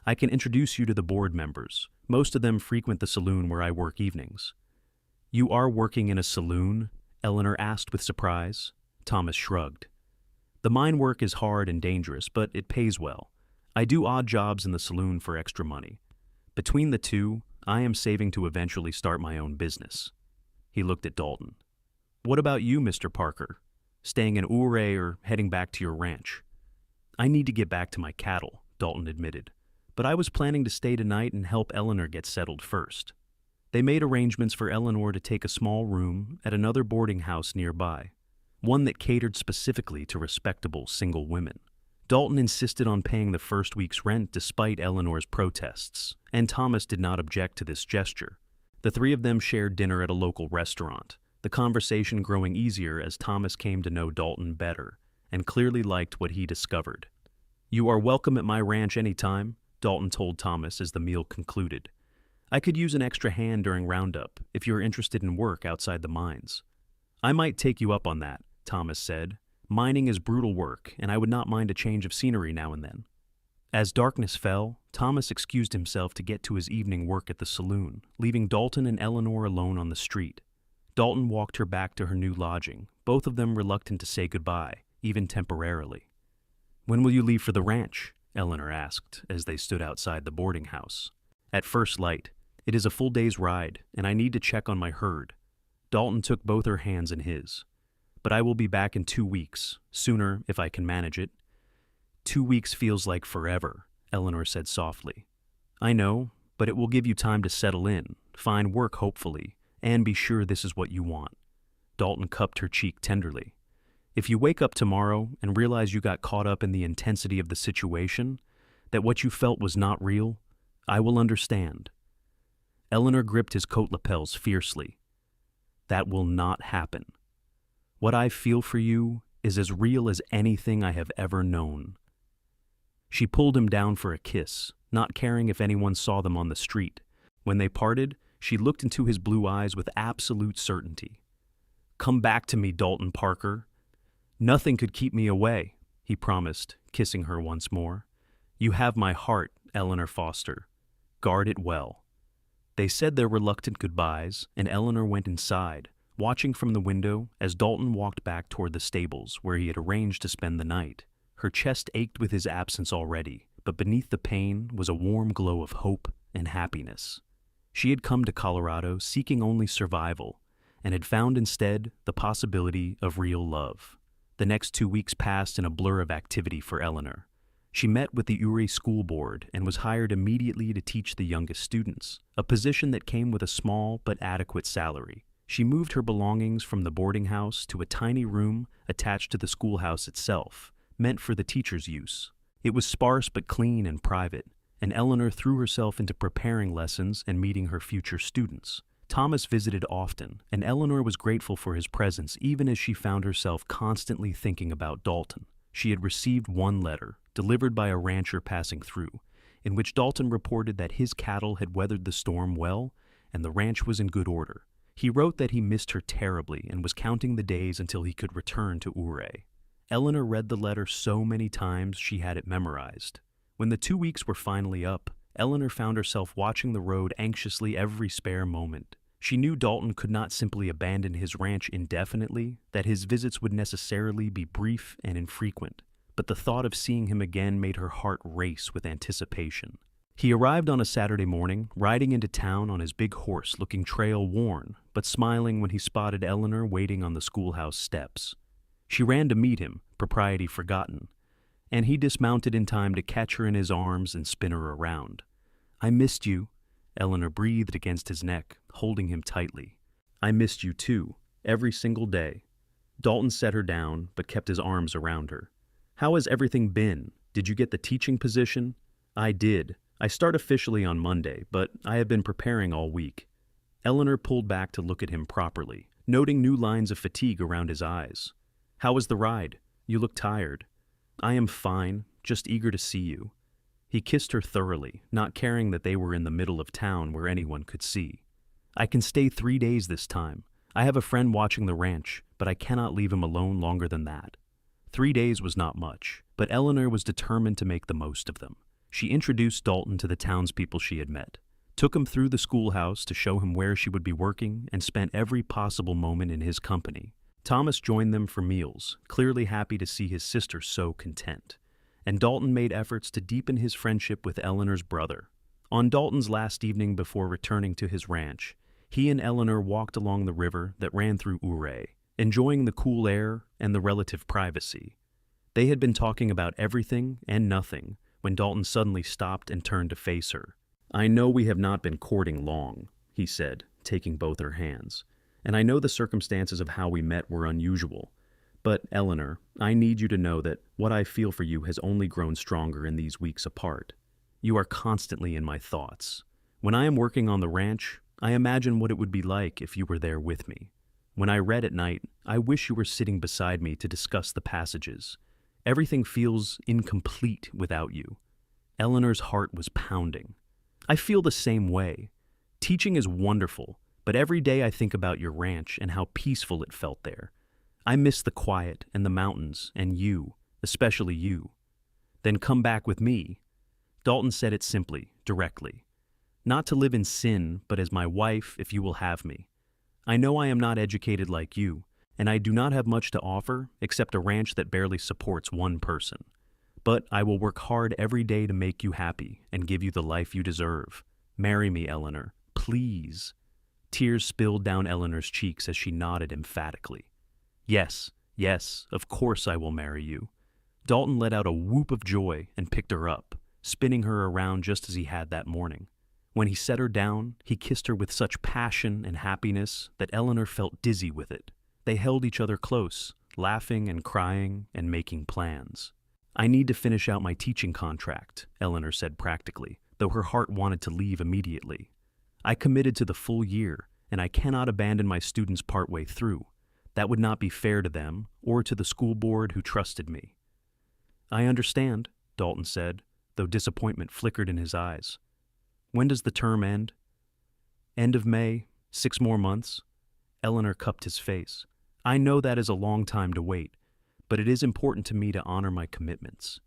A: "I can introduce you to the board members. Most of them frequent the saloon where I work evenings." "You are working in a saloon?" Eleanor asked with surprise. Thomas shrugged. "The mine work is hard and dangerous, but it pays well. I do odd jobs in the saloon for extra money. Between the two, I am saving to eventually start my own business." He looked at Dalton. "What about you, Mr. Parker? Staying in Ouray or heading back to your ranch?" "I need to get back to my cattle," Dalton admitted, "but I was planning to stay tonight and help Eleanor get settled first." They made arrangements for Eleanor to take a small room at another boarding house nearby, one that catered specifically to respectable single women. Dalton insisted on paying the first week's rent despite Eleanor's protests, and Thomas did not object to this gesture. The three of them shared dinner at a local restaurant, the conversation growing easier as Thomas came to know Dalton better and clearly liked what he discovered. "You are welcome at my ranch anytime," Dalton told Thomas as the meal concluded. "I could use an extra hand during roundup if you are interested in work outside the mines." "I might take you up on that," Thomas said. "Mining is brutal work, and I would not mind a change of scenery now and then." As darkness fell, Thomas excused himself to get to his evening work at the saloon, leaving Dalton and Eleanor alone on the street. Dalton walked her back to her new lodging, both of them reluctant to say goodbye, even temporarily. "When will you leave for the ranch?" Eleanor asked as they stood outside the boarding house. "At first light. It is a full day's ride, and I need to check on my herd." Dalton took both her hands in his. "But I will be back in 2 weeks, sooner if I can manage it." 2 weeks feels like forever," Eleanor said softly. "I know, but it will give you time to settle in, find work hopefully, and be sure this is what you want." Dalton cupped her cheek tenderly. "If you wake up tomorrow and realize you got caught up in the intensity of the situation, that what you felt was not real, I will understand." Eleanor gripped his coat lapels fiercely. "That will not happen. What I feel for you is as real as anything I have ever known." She pulled him down for a kiss, not caring if anyone saw them on the street. When they parted, she looked into his blue eyes with absolute certainty. "Come back to me, Dalton Parker." "Nothing could keep me away," he promised, kissing her once more. "You have my heart, Eleanor Foster. Guard it well." They said their reluctant goodbyes, and Eleanor went inside, watching from the window as Dalton walked back toward the stables where he had arranged to spend the night. Her chest ached with his absence already, but beneath the pain was a warm glow of hope and happiness. She had come to Colorado seeking only survival, and had found instead the possibility of real love. The next 2 weeks passed in a blur of activity for Eleanor. She met with the Ure School Board and was hired immediately to teach the youngest students, a position that came with a small but adequate salary. She moved her belongings from the boarding house to a tiny room attached to the schoolhouse itself, meant for the teachers' use. It was sparse but clean and private, and Eleanor threw herself into preparing lessons and meeting her future students. Thomas visited often, and Eleanor was grateful for his presence even as she found herself constantly thinking about Dalton. She had received one letter, delivered by a rancher passing through, in which Dalton reported that his cattle had weathered the storm well and the ranch was in good order. He wrote that he missed her terribly and was counting the days until he could return to Ure. Eleanor read the letter so many times she had it memorized. When the 2 weeks were finally up, Eleanor found herself watching the road anxiously every spare moment. She knew Dalton could not simply abandon his ranch indefinitely, that his visits would necessarily be brief and infrequent, but the thought of seeing him again made her heart race with anticipation. He arrived on a Saturday morning, riding into town on his big horse, looking trail-worn, but smiling when he spotted Eleanor waiting on the schoolhouse steps. She ran to meet him, propriety forgotten, and he dismounted in time to catch her in his arms and spin her around. "I missed you," Eleanor breathed against his neck, holding him tightly. "I missed you too, every single day." Dalton set her down, but kept his arms around her. "How has everything been? Did you get the teaching position?" "I did. I start officially on Monday, but I have been preparing all week." Eleanor pulled back to look at him properly, noting new lines of fatigue around his eyes. "How was the ride? You look tired." "I am fine, just eager to see you." He kissed her thoroughly, not caring that they were in the middle of town where anyone could see. "I can stay 3 days this time. I have a friend watching the ranch, but I cannot leave him alone longer than that." 3 days was not much, but Eleanor was determined to make the most of them. She introduced Dalton to the townspeople she had met, took him through the schoolhouse to show him where she would be working, and spent every possible moment in his company. Thomas joined them for meals, clearly happy to see his sister so content, and Dalton made efforts to deepen his friendship with Eleanor's brother. On Dalton's last evening before returning to his ranch, he and Eleanor walked along the river that ran through Ure, enjoying the cool air and the relative privacy. They had been talking about everything and nothing when Dalton suddenly stopped and turned to face her. "I know we have not been courting long," he said, taking both her hands, "and I know the circumstances of how we met were unusual. But, Eleanor, I need you to know that what I feel for you has only grown stronger in these weeks apart. You are constantly in my thoughts. When I am working on the ranch, I imagine what it would be like if you were there with me. When I read at night, I wish you were sitting beside me to discuss the passages. Everything feels incomplete without you." Eleanor's heart was pounding. "I feel the same way. Teaching is wonderful, but every day I think about your ranch and how peaceful it felt there. I miss the quiet and the mountains and you, especially you." "Then come back with me." Dalton said it simply, directly. "Not to live in sin, but as my wife if you will have me. I know I am not educated like you, and I do not have much to offer except a ranch that barely supports one person. But I will work hard every day to make you happy and give you the life you deserve. Marry me, Eleanor, please." Tears spilled down Eleanor's cheeks as she nodded emphatically. "Yes, yes, of course I will marry you." Dalton let out a whoop of joy and picked her up, spinning her around just as he had that morning. When he set her down, he kissed her with such passion and happiness that Eleanor felt dizzy with it. They held each other close, laughing and crying and making plans. "I need to finish out my teaching contract," Eleanor said practically, though her heart wanted to leave immediately. "I committed to the full year, and I cannot abandon my students partway through. That would not be fair to them or to the school board who trusted me." "I understand," Dalton said, though disappointment flickered in his eyes. "When does the term end?" "End of May, 6 more months." Eleanor cupped his face. "I know that is a long time to wait, but it is important to me to honor my commitments."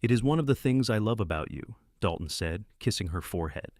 A: "It is one of the things I love about you," Dalton said, kissing her forehead.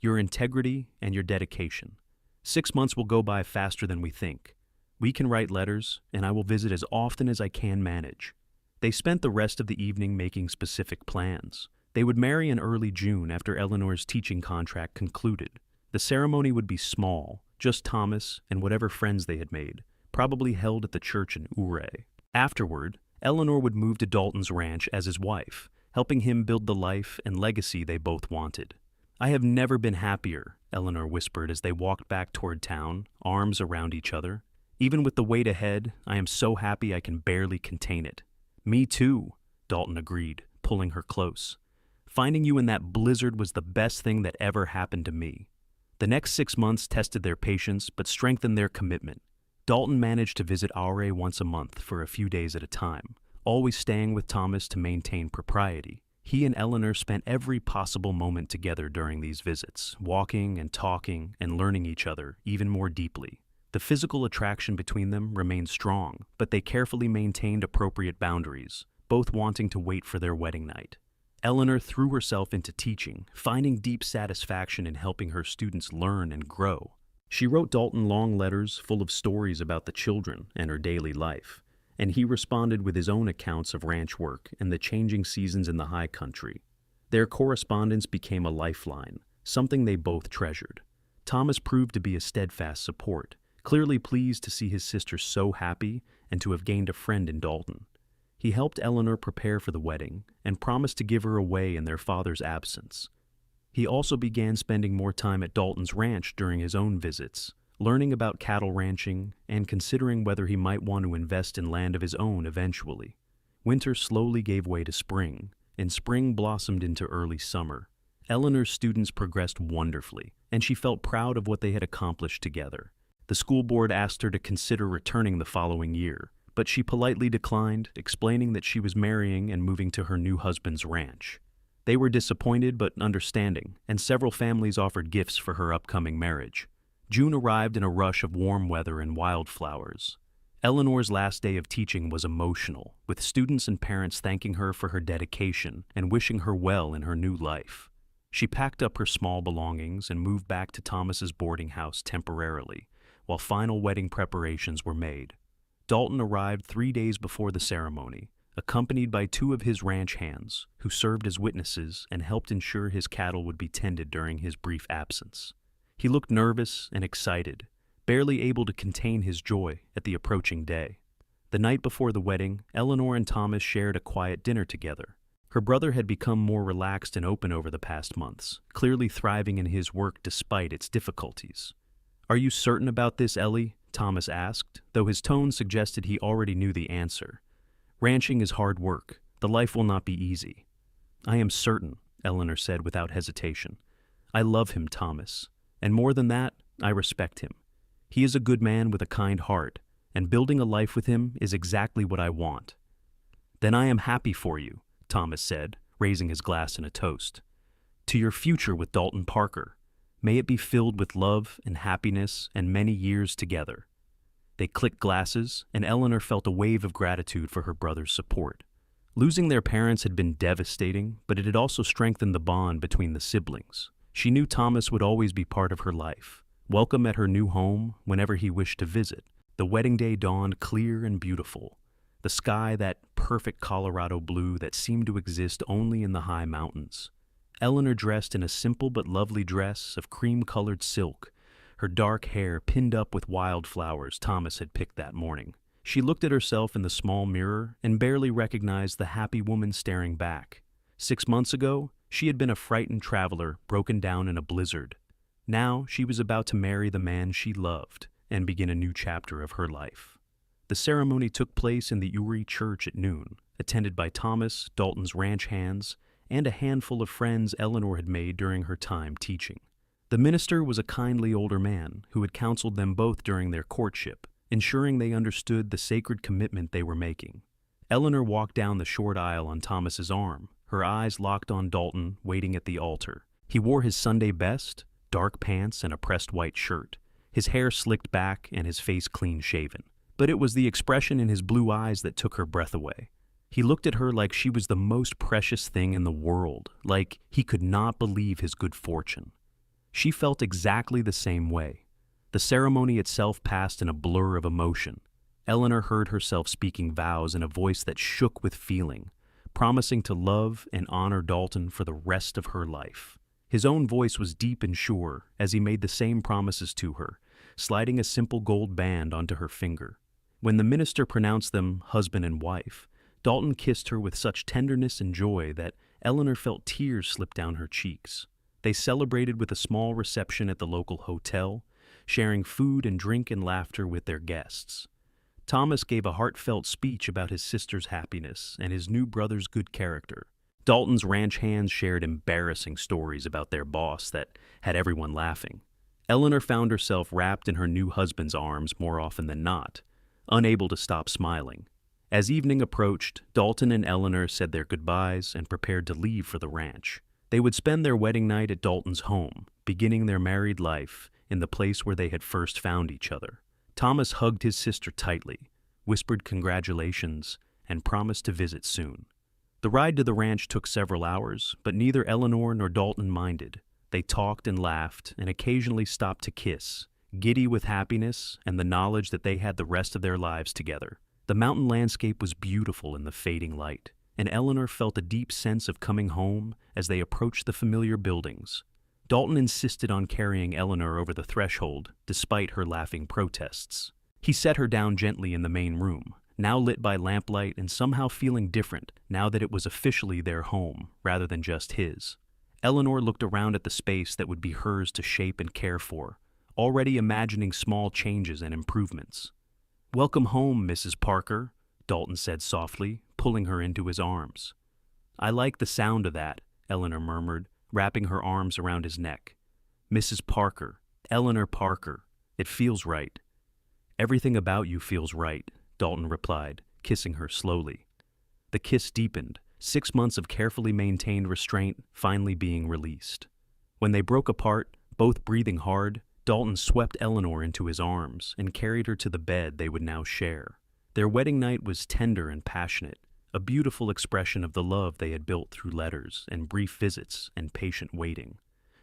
A: "Your integrity and your dedication. 6 months will go by faster than we think. We can write letters, and I will visit as often as I can manage." They spent the rest of the evening making specific plans. They would marry in early June after Eleanor's teaching contract concluded. The ceremony would be small, just Thomas and whatever friends they had made, probably held at the church in Ure. Afterward, Eleanor would move to Dalton's ranch as his wife, helping him build the life and legacy they both wanted. "I have never been happier," Eleanor whispered as they walked back toward town, arms around each other. "Even with the wait ahead, I am so happy I can barely contain it." "Me too," Dalton agreed, pulling her close. "Finding you in that blizzard was the best thing that ever happened to me." The next 6 months tested their patience but strengthened their commitment. Dalton managed to visit Aure once a month for a few days at a time, always staying with Thomas to maintain propriety. He and Eleanor spent every possible moment together during these visits, walking and talking and learning each other even more deeply. The physical attraction between them remained strong, but they carefully maintained appropriate boundaries, both wanting to wait for their wedding night. Eleanor threw herself into teaching, finding deep satisfaction in helping her students learn and grow. She wrote Dalton long letters full of stories about the children and her daily life, and he responded with his own accounts of ranch work and the changing seasons in the high country. Their correspondence became a lifeline, something they both treasured. Thomas proved to be a steadfast support, clearly pleased to see his sister so happy and to have gained a friend in Dalton. He helped Eleanor prepare for the wedding and promised to give her away in their father's absence. He also began spending more time at Dalton's ranch during his own visits, learning about cattle ranching and considering whether he might want to invest in land of his own eventually. Winter slowly gave way to spring, and spring blossomed into early summer. Eleanor's students progressed wonderfully, and she felt proud of what they had accomplished together. The school board asked her to consider returning the following year, but she politely declined, explaining that she was marrying and moving to her new husband's ranch. They were disappointed but understanding, and several families offered gifts for her upcoming marriage. June arrived in a rush of warm weather and wildflowers. Eleanor's last day of teaching was emotional, with students and parents thanking her for her dedication and wishing her well in her new life. She packed up her small belongings and moved back to Thomas's boarding house temporarily, while final wedding preparations were made. Dalton arrived 3 days before the ceremony, accompanied by 2 of his ranch hands, who served as witnesses and helped ensure his cattle would be tended during his brief absence. He looked nervous and excited, barely able to contain his joy at the approaching day. The night before the wedding, Eleanor and Thomas shared a quiet dinner together. Her brother had become more relaxed and open over the past months, clearly thriving in his work despite its difficulties. "Are you certain about this, Ellie?" Thomas asked, though his tone suggested he already knew the answer. "Ranching is hard work. The life will not be easy." "I am certain," Eleanor said without hesitation. "I love him, Thomas. And more than that, I respect him. He is a good man with a kind heart, and building a life with him is exactly what I want." "Then I am happy for you," Thomas said, raising his glass in a toast. "To your future with Dalton Parker. May it be filled with love and happiness and many years together." They clicked glasses, and Eleanor felt a wave of gratitude for her brother's support. Losing their parents had been devastating, but it had also strengthened the bond between the siblings. She knew Thomas would always be part of her life, welcome at her new home whenever he wished to visit. The wedding day dawned clear and beautiful. The sky, that perfect Colorado blue that seemed to exist only in the high mountains. Eleanor dressed in a simple but lovely dress of cream-colored silk, her dark hair pinned up with wildflowers Thomas had picked that morning. She looked at herself in the small mirror and barely recognized the happy woman staring back. 6 months ago, she had been a frightened traveler broken down in a blizzard. Now she was about to marry the man she loved and begin a new chapter of her life. The ceremony took place in the Uri church at noon, attended by Thomas, Dalton's ranch hands, and a handful of friends Eleanor had made during her time teaching. The minister was a kindly older man who had counseled them both during their courtship, ensuring they understood the sacred commitment they were making. Eleanor walked down the short aisle on Thomas's arm, her eyes locked on Dalton waiting at the altar. He wore his Sunday best, dark pants and a pressed white shirt, his hair slicked back and his face clean-shaven. But it was the expression in his blue eyes that took her breath away. He looked at her like she was the most precious thing in the world, like he could not believe his good fortune. She felt exactly the same way. The ceremony itself passed in a blur of emotion. Eleanor heard herself speaking vows in a voice that shook with feeling, promising to love and honor Dalton for the rest of her life. His own voice was deep and sure as he made the same promises to her, sliding a simple gold band onto her finger. When the minister pronounced them husband and wife, Dalton kissed her with such tenderness and joy that Eleanor felt tears slip down her cheeks. They celebrated with a small reception at the local hotel, sharing food and drink and laughter with their guests. Thomas gave a heartfelt speech about his sister's happiness and his new brother's good character. Dalton's ranch hands shared embarrassing stories about their boss that had everyone laughing. Eleanor found herself wrapped in her new husband's arms more often than not, unable to stop smiling. As evening approached, Dalton and Eleanor said their goodbyes and prepared to leave for the ranch. They would spend their wedding night at Dalton's home, beginning their married life in the place where they had first found each other. Thomas hugged his sister tightly, whispered congratulations, and promised to visit soon. The ride to the ranch took several hours, but neither Eleanor nor Dalton minded. They talked and laughed and occasionally stopped to kiss, giddy with happiness and the knowledge that they had the rest of their lives together. The mountain landscape was beautiful in the fading light, and Eleanor felt a deep sense of coming home as they approached the familiar buildings. Dalton insisted on carrying Eleanor over the threshold, despite her laughing protests. He set her down gently in the main room, now lit by lamplight and somehow feeling different now that it was officially their home rather than just his. Eleanor looked around at the space that would be hers to shape and care for, already imagining small changes and improvements. "Welcome home, Mrs. Parker," Dalton said softly, pulling her into his arms. "I like the sound of that," Eleanor murmured, wrapping her arms around his neck. "Mrs. Parker, Eleanor Parker, it feels right." "Everything about you feels right," Dalton replied, kissing her slowly. The kiss deepened, 6 months of carefully maintained restraint finally being released. When they broke apart, both breathing hard, Dalton swept Eleanor into his arms and carried her to the bed they would now share. Their wedding night was tender and passionate, a beautiful expression of the love they had built through letters and brief visits and patient waiting.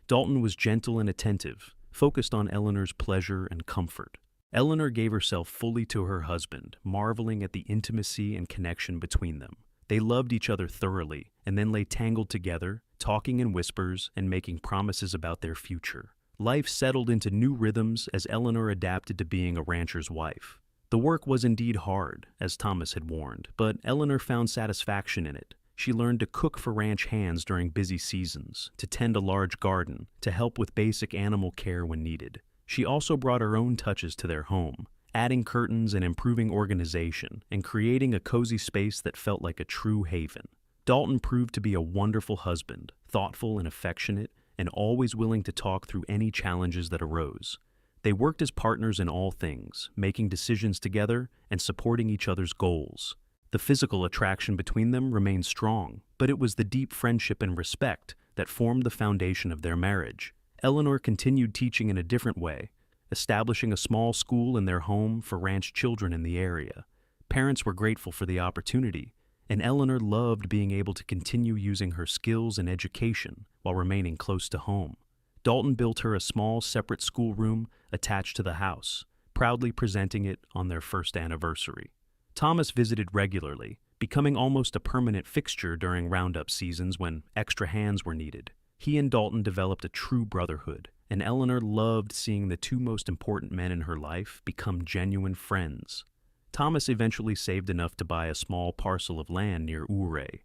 A: Dalton was gentle and attentive, focused on Eleanor's pleasure and comfort. Eleanor gave herself fully to her husband, marveling at the intimacy and connection between them. They loved each other thoroughly and then lay tangled together, talking in whispers and making promises about their future. Life settled into new rhythms as Eleanor adapted to being a rancher's wife. The work was indeed hard, as Thomas had warned, but Eleanor found satisfaction in it. She learned to cook for ranch hands during busy seasons, to tend a large garden, to help with basic animal care when needed. She also brought her own touches to their home, adding curtains and improving organization, and creating a cozy space that felt like a true haven. Dalton proved to be a wonderful husband, thoughtful and affectionate, and always willing to talk through any challenges that arose. They worked as partners in all things, making decisions together and supporting each other's goals. The physical attraction between them remained strong, but it was the deep friendship and respect that formed the foundation of their marriage. Eleanor continued teaching in a different way, establishing a small school in their home for ranch children in the area. Parents were grateful for the opportunity, and Eleanor loved being able to continue using her skills and education while remaining close to home. Dalton built her a small, separate schoolroom attached to the house, proudly presenting it on their first anniversary. Thomas visited regularly, becoming almost a permanent fixture during roundup seasons when extra hands were needed. He and Dalton developed a true brotherhood, and Eleanor loved seeing the two most important men in her life become genuine friends. Thomas eventually saved enough to buy a small parcel of land near Ouray,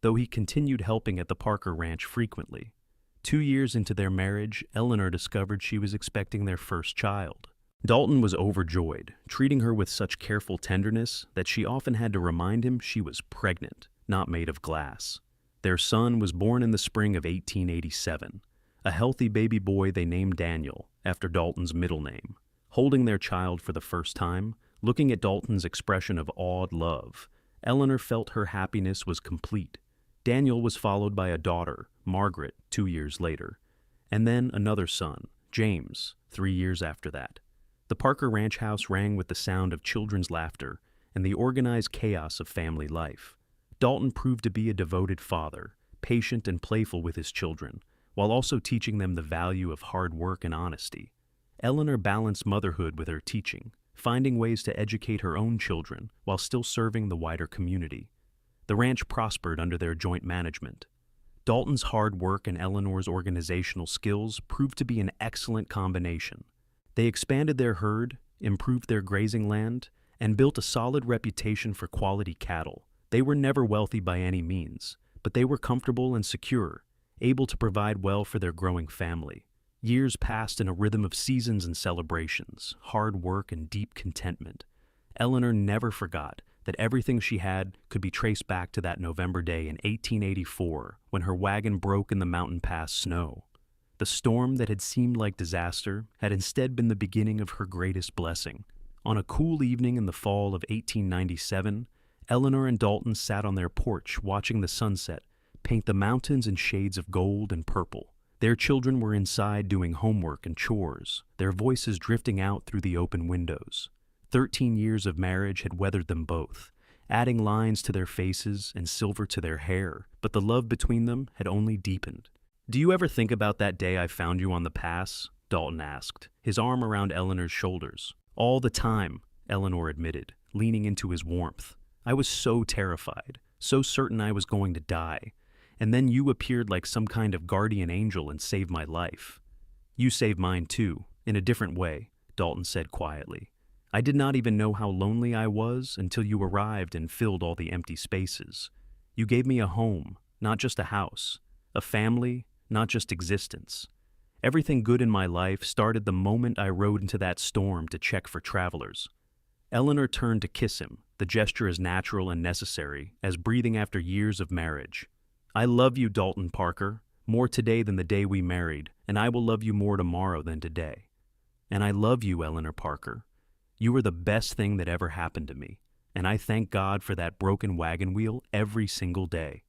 A: though he continued helping at the Parker Ranch frequently. 2 years into their marriage, Eleanor discovered she was expecting their first child. Dalton was overjoyed, treating her with such careful tenderness that she often had to remind him she was pregnant, not made of glass. Their son was born in the spring of 1887, a healthy baby boy they named Daniel, after Dalton's middle name. Holding their child for the first time, looking at Dalton's expression of awed love, Eleanor felt her happiness was complete. Daniel was followed by a daughter, Margaret, 2 years later, and then another son, James, 3 years after that. The Parker Ranch house rang with the sound of children's laughter and the organized chaos of family life. Dalton proved to be a devoted father, patient and playful with his children, while also teaching them the value of hard work and honesty. Eleanor balanced motherhood with her teaching, finding ways to educate her own children while still serving the wider community. The ranch prospered under their joint management. Dalton's hard work and Eleanor's organizational skills proved to be an excellent combination. They expanded their herd, improved their grazing land, and built a solid reputation for quality cattle. They were never wealthy by any means, but they were comfortable and secure, able to provide well for their growing family. Years passed in a rhythm of seasons and celebrations, hard work and deep contentment. Eleanor never forgot that everything she had could be traced back to that November day in 1884 when her wagon broke in the mountain pass snow. The storm that had seemed like disaster had instead been the beginning of her greatest blessing. On a cool evening in the fall of 1897, Eleanor and Dalton sat on their porch watching the sunset paint the mountains in shades of gold and purple. Their children were inside doing homework and chores, their voices drifting out through the open windows. 13 years of marriage had weathered them both, adding lines to their faces and silver to their hair, but the love between them had only deepened. "Do you ever think about that day I found you on the pass?" Dalton asked, his arm around Eleanor's shoulders. "All the time," Eleanor admitted, leaning into his warmth. "I was so terrified, so certain I was going to die. And then you appeared like some kind of guardian angel and saved my life." "You saved mine too, in a different way," Dalton said quietly. "I did not even know how lonely I was until you arrived and filled all the empty spaces. You gave me a home, not just a house, a family, not just existence. Everything good in my life started the moment I rode into that storm to check for travelers." Eleanor turned to kiss him, the gesture as natural and necessary as breathing after years of marriage. "I love you, Dalton Parker, more today than the day we married, and I will love you more tomorrow than today. And I love you, Eleanor Parker. You were the best thing that ever happened to me, and I thank God for that broken wagon wheel every single day."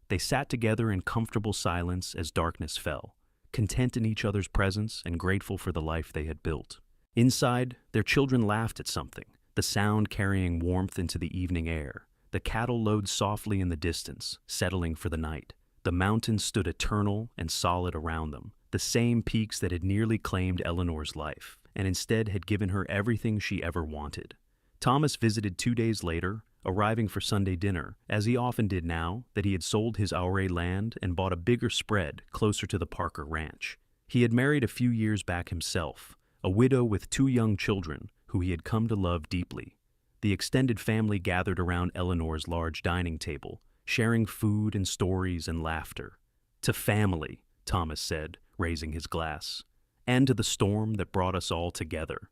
A: They sat together in comfortable silence as darkness fell, content in each other's presence and grateful for the life they had built. Inside, their children laughed at something, the sound carrying warmth into the evening air. The cattle lowed softly in the distance, settling for the night. The mountains stood eternal and solid around them, the same peaks that had nearly claimed Eleanor's life, and instead had given her everything she ever wanted. Thomas visited 2 days later, arriving for Sunday dinner, as he often did now that he had sold his Ouray land and bought a bigger spread closer to the Parker ranch. He had married a few years back himself, a widow with 2 young children who he had come to love deeply. The extended family gathered around Eleanor's large dining table, sharing food and stories and laughter. "To family," Thomas said, raising his glass, "and to the storm that brought us all together."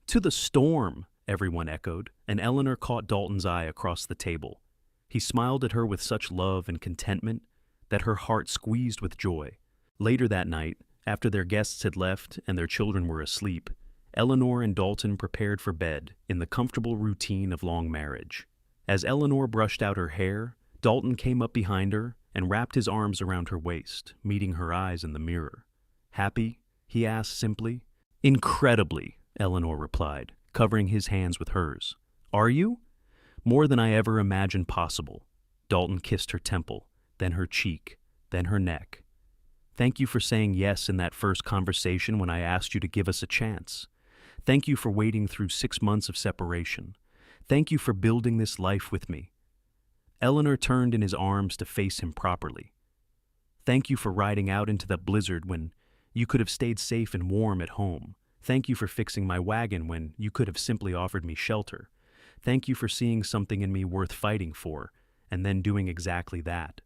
A: "To the storm," everyone echoed, and Eleanor caught Dalton's eye across the table. He smiled at her with such love and contentment that her heart squeezed with joy. Later that night, after their guests had left and their children were asleep, Eleanor and Dalton prepared for bed in the comfortable routine of long marriage. As Eleanor brushed out her hair, Dalton came up behind her and wrapped his arms around her waist, meeting her eyes in the mirror. "Happy?" he asked simply. "Incredibly," Eleanor replied, covering his hands with hers. "Are you?" "More than I ever imagined possible." Dalton kissed her temple, then her cheek, then her neck. "Thank you for saying yes in that first conversation when I asked you to give us a chance. Thank you for waiting through 6 months of separation. Thank you for building this life with me." Eleanor turned in his arms to face him properly. "Thank you for riding out into the blizzard when you could have stayed safe and warm at home. Thank you for fixing my wagon when you could have simply offered me shelter. Thank you for seeing something in me worth fighting for, and then doing exactly that."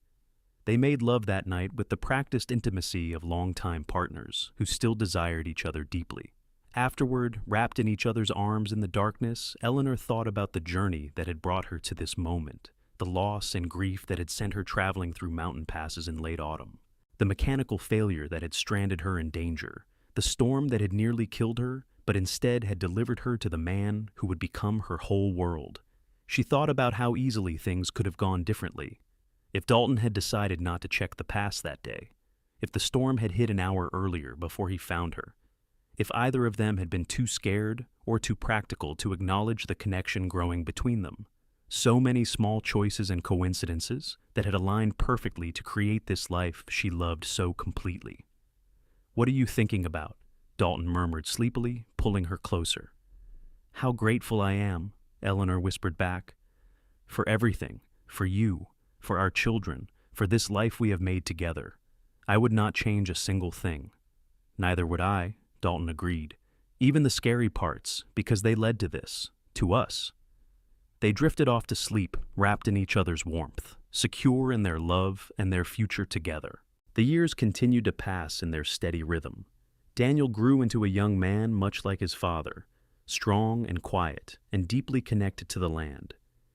A: They made love that night with the practiced intimacy of longtime partners who still desired each other deeply. Afterward, wrapped in each other's arms in the darkness, Eleanor thought about the journey that had brought her to this moment, the loss and grief that had sent her traveling through mountain passes in late autumn, the mechanical failure that had stranded her in danger, the storm that had nearly killed her, but instead had delivered her to the man who would become her whole world. She thought about how easily things could have gone differently. If Dalton had decided not to check the pass that day, if the storm had hit an hour earlier before he found her, if either of them had been too scared or too practical to acknowledge the connection growing between them. So many small choices and coincidences that had aligned perfectly to create this life she loved so completely. "What are you thinking about?" Dalton murmured sleepily, pulling her closer. "How grateful I am," Eleanor whispered back. "For everything, for you, for our children, for this life we have made together. I would not change a single thing." "Neither would I," Dalton agreed. "Even the scary parts, because they led to this, to us." They drifted off to sleep, wrapped in each other's warmth. secure in their love and their future together. The years continued to pass in their steady rhythm. Daniel grew into a young man much like his father, strong and quiet, and deeply connected to the land.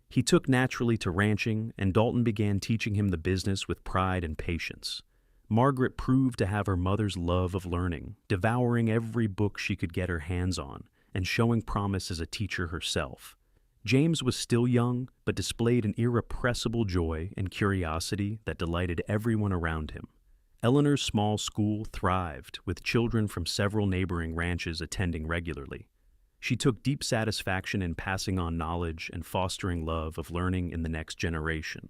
A: He took naturally to ranching, and Dalton began teaching him the business with pride and patience. Margaret proved to have her mother's love of learning, devouring every book she could get her hands on, and showing promise as a teacher herself. James was still young, but displayed an irrepressible joy and curiosity that delighted everyone around him. Eleanor's small school thrived, with children from several neighboring ranches attending regularly. She took deep satisfaction in passing on knowledge and fostering love of learning in the next generation.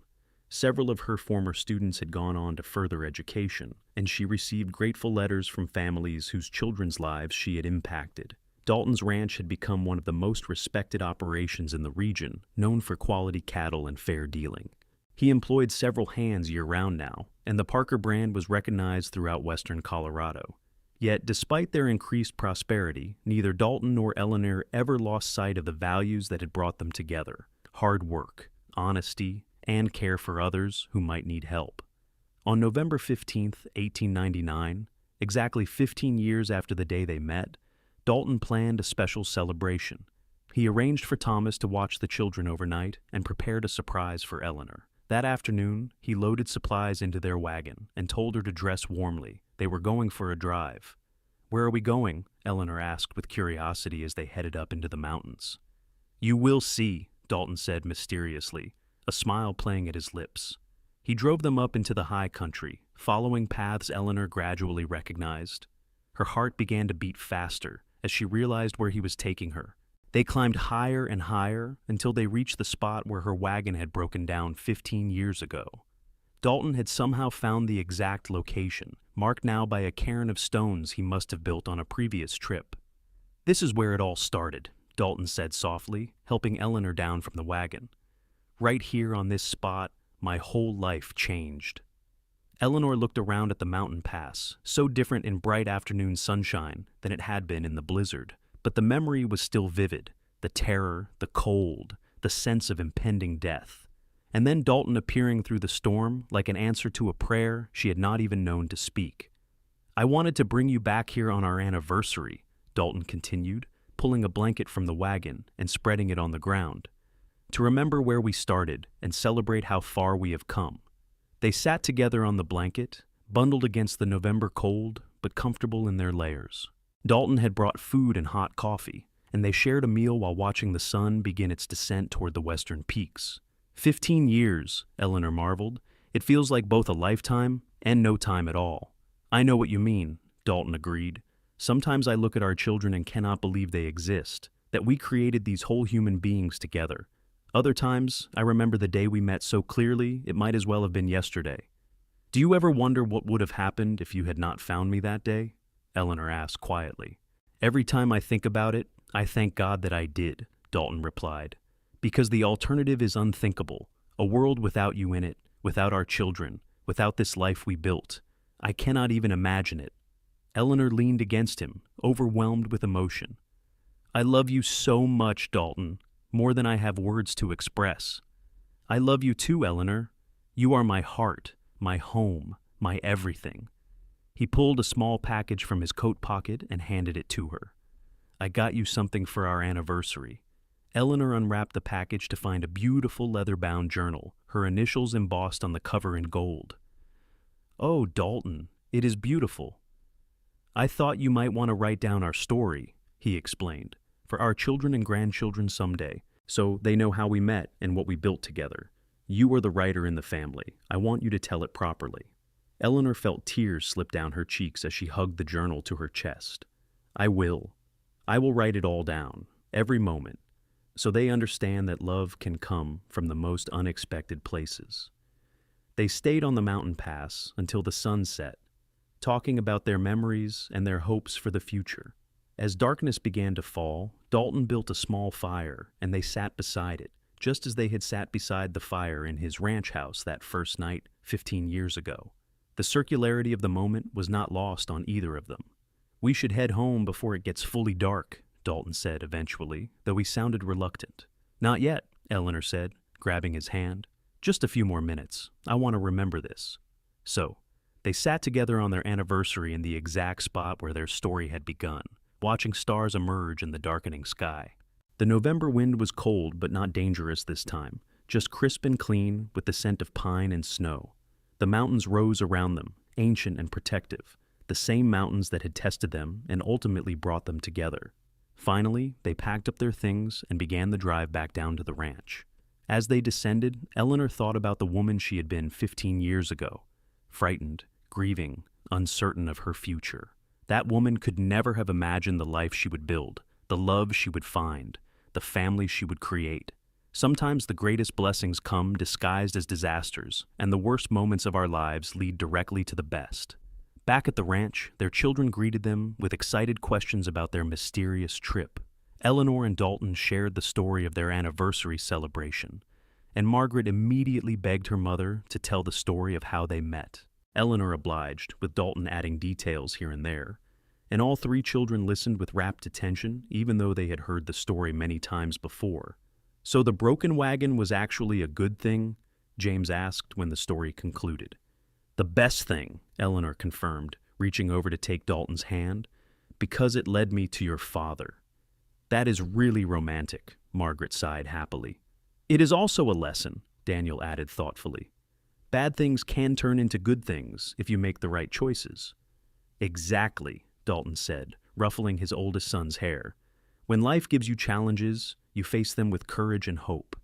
A: Several of her former students had gone on to further education, and she received grateful letters from families whose children's lives she had impacted. Dalton's ranch had become one of the most respected operations in the region, known for quality cattle and fair dealing. He employed several hands year-round now, and the Parker brand was recognized throughout western Colorado. Yet, despite their increased prosperity, neither Dalton nor Eleanor ever lost sight of the values that had brought them together: hard work, honesty, and care for others who might need help. On November 15, 1899, exactly 15 years after the day they met, Dalton planned a special celebration. He arranged for Thomas to watch the children overnight and prepared a surprise for Eleanor. That afternoon, he loaded supplies into their wagon and told her to dress warmly. They were going for a drive. "Where are we going?" Eleanor asked with curiosity as they headed up into the mountains. "You will see," Dalton said mysteriously, a smile playing at his lips. He drove them up into the high country, following paths Eleanor gradually recognized. Her heart began to beat faster as she realized where he was taking her. They climbed higher and higher until they reached the spot where her wagon had broken down 15 years ago. Dalton had somehow found the exact location, marked now by a cairn of stones he must have built on a previous trip. "This is where it all started," Dalton said softly, helping Eleanor down from the wagon. "Right here on this spot, my whole life changed." Eleanor looked around at the mountain pass, so different in bright afternoon sunshine than it had been in the blizzard. But the memory was still vivid: the terror, the cold, the sense of impending death. And then Dalton appearing through the storm like an answer to a prayer she had not even known to speak. "I wanted to bring you back here on our anniversary," Dalton continued, pulling a blanket from the wagon and spreading it on the ground, "to remember where we started and celebrate how far we have come." They sat together on the blanket, bundled against the November cold, but comfortable in their layers. Dalton had brought food and hot coffee, and they shared a meal while watching the sun begin its descent toward the western peaks. 15 years, Eleanor marveled. "It feels like both a lifetime and no time at all." "I know what you mean," Dalton agreed. "Sometimes I look at our children and cannot believe they exist, that we created these whole human beings together. Other times, I remember the day we met so clearly it might as well have been yesterday." "Do you ever wonder what would have happened if you had not found me that day?" Eleanor asked quietly. "Every time I think about it, I thank God that I did," Dalton replied. "Because the alternative is unthinkable. A world without you in it, without our children, without this life we built. I cannot even imagine it." Eleanor leaned against him, overwhelmed with emotion. "I love you so much, Dalton, more than I have words to express." "I love you too, Eleanor. You are my heart, my home, my everything." He pulled a small package from his coat pocket and handed it to her. "I got you something for our anniversary." Eleanor unwrapped the package to find a beautiful leather-bound journal, her initials embossed on the cover in gold. "Oh, Dalton, it is beautiful." "I thought you might want to write down our story," he explained, "for our children and grandchildren someday, so they know how we met and what we built together. You are the writer in the family. I want you to tell it properly." Eleanor felt tears slip down her cheeks as she hugged the journal to her chest. I will write it all down, every moment, so they understand that love can come from the most unexpected places." They stayed on the mountain pass until the sun set, talking about their memories and their hopes for the future. As darkness began to fall, Dalton built a small fire, and they sat beside it, just as they had sat beside the fire in his ranch house that first night 15 years ago. The circularity of the moment was not lost on either of them. "We should head home before it gets fully dark," Dalton said eventually, though he sounded reluctant. "Not yet," Eleanor said, grabbing his hand. Just a few more minutes. I want to remember this." So, they sat together on their anniversary in the exact spot where their story had begun, watching stars emerge in the darkening sky. The November wind was cold but not dangerous this time, just crisp and clean with the scent of pine and snow. The mountains rose around them, ancient and protective, the same mountains that had tested them and ultimately brought them together. Finally, they packed up their things and began the drive back down to the ranch. As they descended, Eleanor thought about the woman she had been 15 years ago, frightened, grieving, uncertain of her future. That woman could never have imagined the life she would build, the love she would find, the family she would create. Sometimes the greatest blessings come disguised as disasters, and the worst moments of our lives lead directly to the best. Back at the ranch, their children greeted them with excited questions about their mysterious trip. Eleanor and Dalton shared the story of their anniversary celebration, and Margaret immediately begged her mother to tell the story of how they met. Eleanor obliged, with Dalton adding details here and there, and all three children listened with rapt attention, even though they had heard the story many times before. "So the broken wagon was actually a good thing?" James asked when the story concluded. "The best thing," Eleanor confirmed, reaching over to take Dalton's hand, "because it led me to your father." "That is really romantic," Margaret sighed happily. "It is also a lesson," Daniel added thoughtfully. "Bad things can turn into good things if you make the right choices." "Exactly," Dalton said, ruffling his oldest son's hair. "When life gives you challenges, you face them with courage and hope.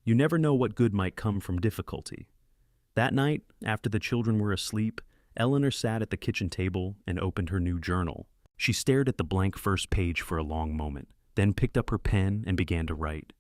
A: You never know what good might come from difficulty." That night, after the children were asleep, Eleanor sat at the kitchen table and opened her new journal. She stared at the blank first page for a long moment, then picked up her pen and began to write.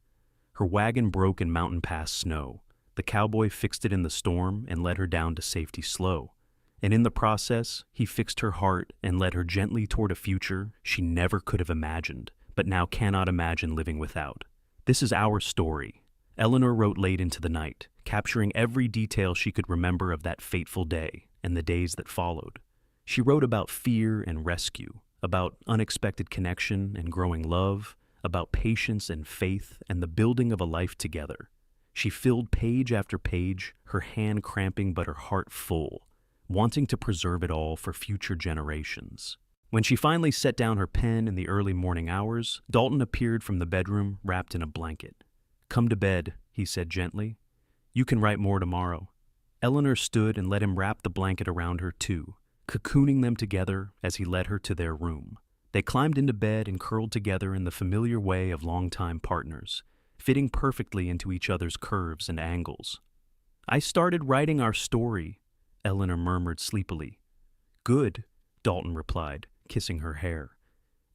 A: Her wagon broke in mountain pass snow. The cowboy fixed it in the storm and led her down to safety slow. And in the process, he fixed her heart and led her gently toward a future she never could have imagined, but now cannot imagine living without. This is our story. Eleanor wrote late into the night, capturing every detail she could remember of that fateful day and the days that followed. She wrote about fear and rescue, about unexpected connection and growing love, about patience and faith and the building of a life together. She filled page after page, her hand cramping but her heart full, wanting to preserve it all for future generations. When she finally set down her pen in the early morning hours, Dalton appeared from the bedroom wrapped in a blanket. "Come to bed," he said gently. "You can write more tomorrow." Eleanor stood and let him wrap the blanket around her too, cocooning them together as he led her to their room. They climbed into bed and curled together in the familiar way of longtime partners, fitting perfectly into each other's curves and angles. "I started writing our story," Eleanor murmured sleepily. "Good," Dalton replied, kissing her hair.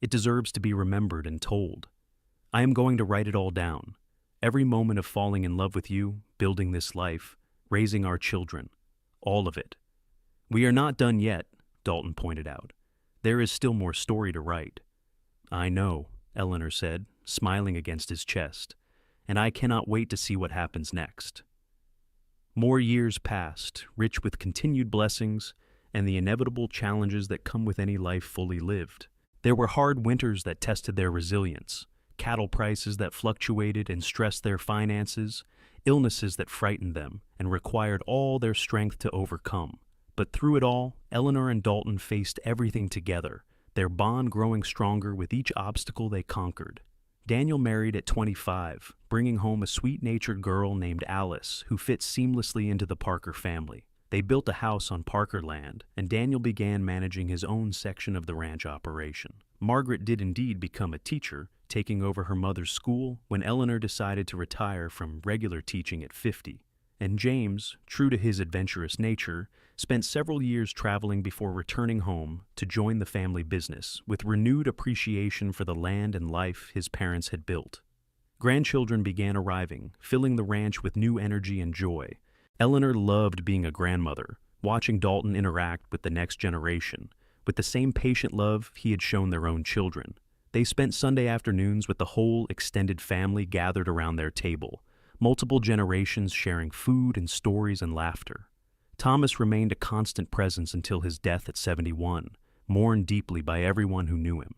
A: "It deserves to be remembered and told. I am going to write it all down. Every moment of falling in love with you, building this life, raising our children. All of it." "We are not done yet," Dalton pointed out. "There is still more story to write." "I know," Eleanor said, smiling against his chest, "and I cannot wait to see what happens next." More years passed, rich with continued blessings and the inevitable challenges that come with any life fully lived. There were hard winters that tested their resilience, cattle prices that fluctuated and stressed their finances, illnesses that frightened them and required all their strength to overcome. But through it all, Eleanor and Dalton faced everything together, their bond growing stronger with each obstacle they conquered. Daniel married at 25, bringing home a sweet-natured girl named Alice who fit seamlessly into the Parker family. They built a house on Parker land, and Daniel began managing his own section of the ranch operation. Margaret did indeed become a teacher, taking over her mother's school when Eleanor decided to retire from regular teaching at 50. And James, true to his adventurous nature, spent several years traveling before returning home to join the family business with renewed appreciation for the land and life his parents had built. Grandchildren began arriving, filling the ranch with new energy and joy. Eleanor loved being a grandmother, watching Dalton interact with the next generation, with the same patient love he had shown their own children. They spent Sunday afternoons with the whole extended family gathered around their table, multiple generations sharing food and stories and laughter. Thomas remained a constant presence until his death at 71, mourned deeply by everyone who knew him.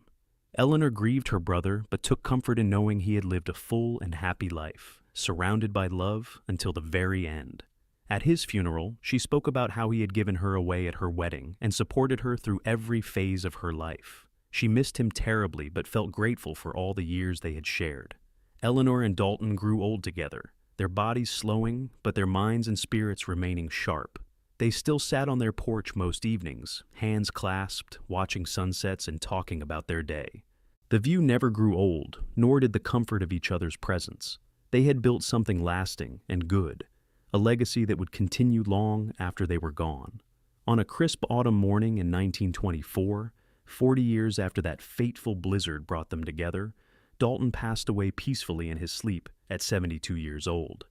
A: Eleanor grieved her brother, but took comfort in knowing he had lived a full and happy life, surrounded by love until the very end. At his funeral, she spoke about how he had given her away at her wedding and supported her through every phase of her life. She missed him terribly but felt grateful for all the years they had shared. Eleanor and Dalton grew old together, their bodies slowing but their minds and spirits remaining sharp. They still sat on their porch most evenings, hands clasped, watching sunsets and talking about their day. The view never grew old, nor did the comfort of each other's presence. They had built something lasting and good, a legacy that would continue long after they were gone. On a crisp autumn morning in 1924, 40 years after that fateful blizzard brought them together, Dalton passed away peacefully in his sleep at 72 years old.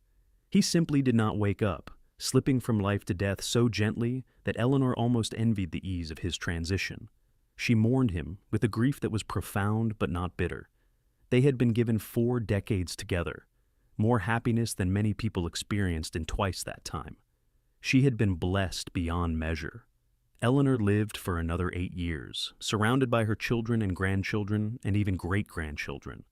A: He simply did not wake up, slipping from life to death so gently that Eleanor almost envied the ease of his transition. She mourned him with a grief that was profound but not bitter. They had been given 4 decades together, more happiness than many people experienced in twice that time. She had been blessed beyond measure. Eleanor lived for another 8 years, surrounded by her children and grandchildren and even great-grandchildren.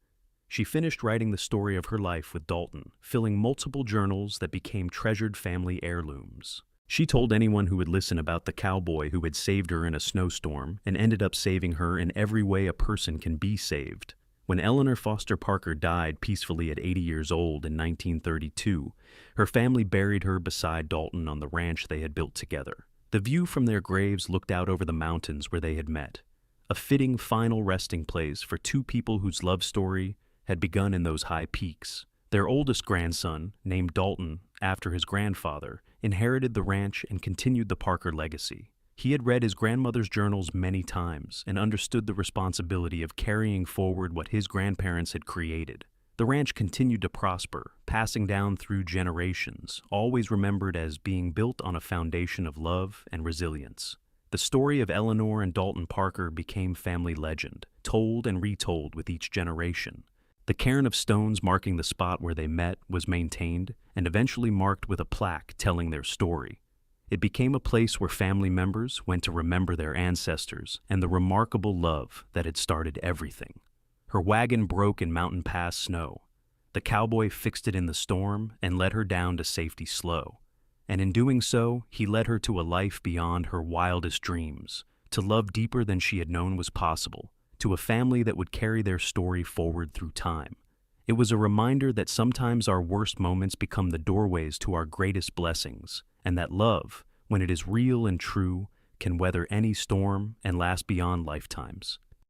A: She finished writing the story of her life with Dalton, filling multiple journals that became treasured family heirlooms. She told anyone who would listen about the cowboy who had saved her in a snowstorm and ended up saving her in every way a person can be saved. When Eleanor Foster Parker died peacefully at 80 years old in 1932, her family buried her beside Dalton on the ranch they had built together. The view from their graves looked out over the mountains where they had met, a fitting final resting place for 2 people whose love story had begun in those high peaks. Their oldest grandson, named Dalton after his grandfather, inherited the ranch and continued the Parker legacy. He had read his grandmother's journals many times and understood the responsibility of carrying forward what his grandparents had created. The ranch continued to prosper, passing down through generations, always remembered as being built on a foundation of love and resilience. The story of Eleanor and Dalton Parker became family legend, told and retold with each generation. The cairn of stones marking the spot where they met was maintained and eventually marked with a plaque telling their story. It became a place where family members went to remember their ancestors and the remarkable love that had started everything. Her wagon broke in mountain pass snow. The cowboy fixed it in the storm and led her down to safety slow. And in doing so, he led her to a life beyond her wildest dreams, to love deeper than she had known was possible, to a family that would carry their story forward through time. It was a reminder that sometimes our worst moments become the doorways to our greatest blessings, and that love, when it is real and true, can weather any storm and last beyond lifetimes.